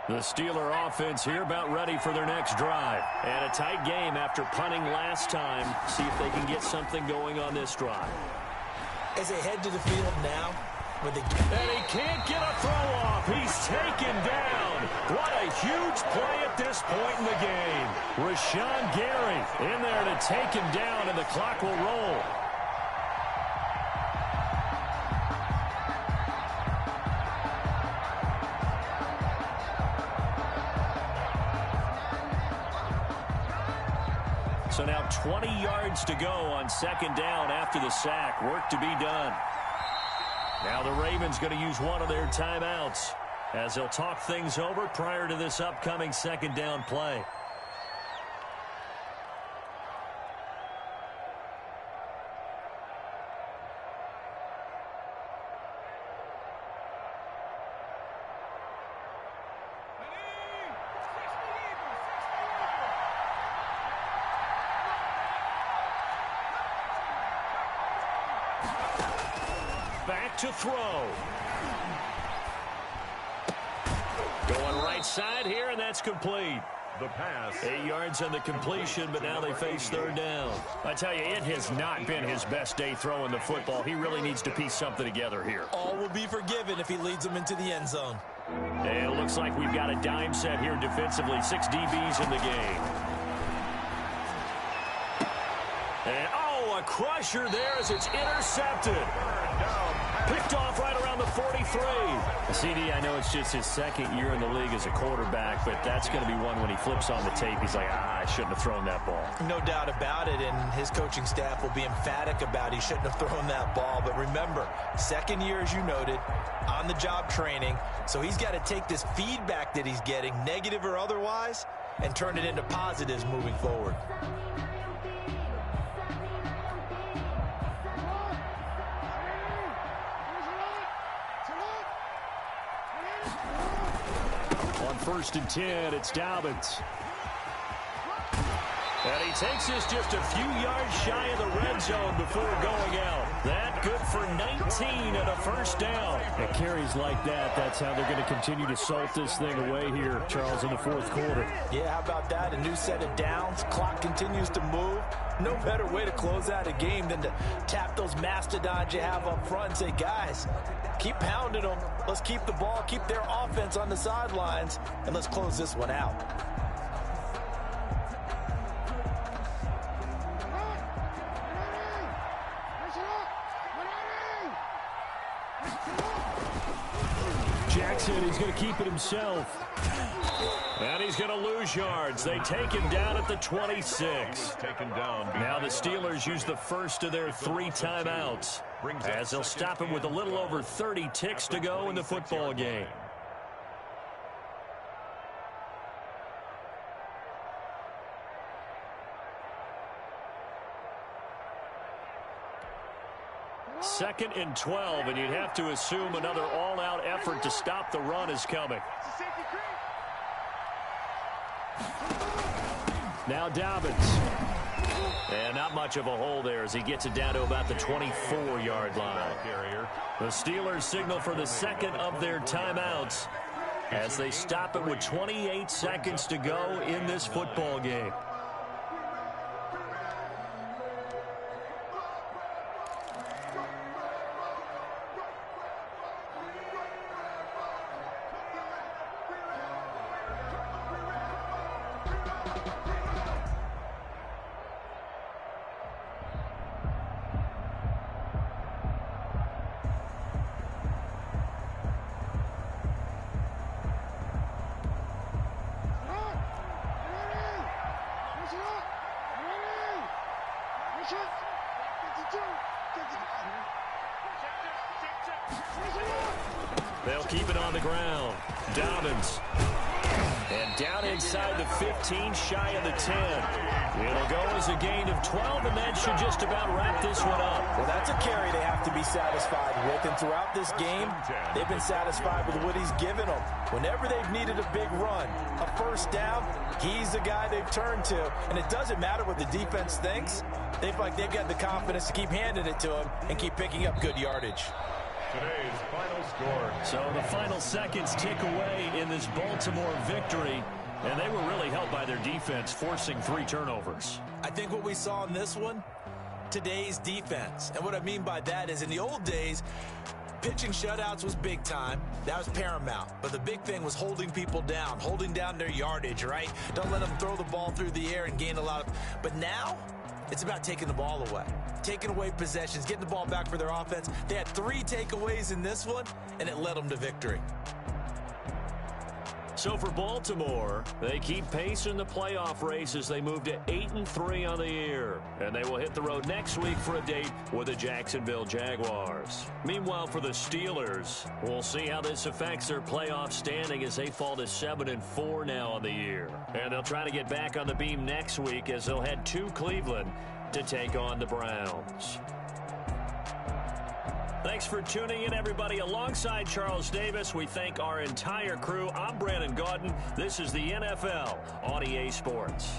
Speaker 1: The Steeler offense here about ready for their next drive. And a tight game after punting last time. See if they can get something going on this drive.
Speaker 3: As they head to the field now,
Speaker 1: and he can't get a throw off. He's taken down. What a huge play at this point in the game. Rashawn Gary in there to take him down, and the clock will roll. So now 20 yards to go on second down after the sack. Work to be done. Now the Ravens going to use one of their timeouts as they'll talk things over prior to this upcoming second down play. Back to throw. Going right side here, and that's complete.
Speaker 2: The pass.
Speaker 1: 8 yards on the completion, but now they face third down. I tell you, it has not been his best day throwing the football. He really needs to piece something together here.
Speaker 3: all will be forgiven if he leads them into the end zone.
Speaker 1: And it looks like we've got a dime set here defensively. 6 DBs in the game. And, a crusher there as it's intercepted. Picked off right around the 43. CD, I know it's just his second year in the league as a quarterback, but that's going to be one when he flips on the tape. He's like, I shouldn't have thrown that ball.
Speaker 3: No doubt about it, and his coaching staff will be emphatic about he shouldn't have thrown that ball. But remember, second year, as you noted, on-the-job training, so he's got to take this feedback that he's getting, negative or otherwise, and turn it into positives moving forward.
Speaker 1: On 1st and 10, it's Dobbins. And And he takes this just a few yards shy of the red zone before going out. That good for 19 and a first down.
Speaker 7: At carries like that, that's how they're going to continue to salt this thing away here, Charles, in the fourth quarter.
Speaker 3: Yeah, how about that? A new set of downs. Clock continues to move. No better way to close out a game than to tap those mastodons you have up front and say, guys, keep pounding them. Let's keep the ball, keep their offense on the sidelines, and let's close this one out.
Speaker 7: Jackson, he's going to keep it himself.
Speaker 1: And he's going to lose yards. They take him down at the 26. Now the Steelers use the first of their 3 timeouts, as they'll stop him with a little over 30 ticks to go in the football game. Second and 12, and you'd have to assume another all-out effort to stop the run is coming.
Speaker 7: Now Dobbins.
Speaker 1: And not much of a hole there as he gets it down to about the 24-yard line. The Steelers signal for the second of their timeouts as they stop it with 28 seconds to go in this football game. They'll keep it on the ground. Dobbins. And down inside the 15, shy of the 10. It'll go as a gain of 12, and that should just about wrap this one up.
Speaker 3: Well, that's a carry they have to be satisfied with. And throughout this game, they've been satisfied with what he's given them. Whenever they've needed a big run, a first down, he's the guy they've turned to. And it doesn't matter what the defense thinks. They feel like they've got the confidence to keep handing it to him and keep picking up good yardage.
Speaker 2: Today's final score.
Speaker 1: So the final seconds tick away in this Baltimore victory, and they were really helped by their defense, forcing 3 turnovers.
Speaker 3: I think what we saw in this one, today's defense. And what I mean by that is in the old days, pitching shutouts was big time. That was paramount. But the big thing was holding people down, holding down their yardage, right? Don't let them throw the ball through the air and gain a lot of... But now, it's about taking the ball away. Taking away possessions, getting the ball back for their offense. They had 3 takeaways in this one, and it led them to victory.
Speaker 1: So for Baltimore, they keep pace in the playoff race as they move to 8-3 on the year. And they will hit the road next week for a date with the Jacksonville Jaguars. Meanwhile, for the Steelers, we'll see how this affects their playoff standing as they fall to 7-4 now on the year. And they'll try to get back on the beam next week as they'll head to Cleveland to take on the Browns. Thanks for tuning in, everybody. Alongside Charles Davis, we thank our entire crew. I'm Brandon Gaudin. This is the NFL on EA Sports.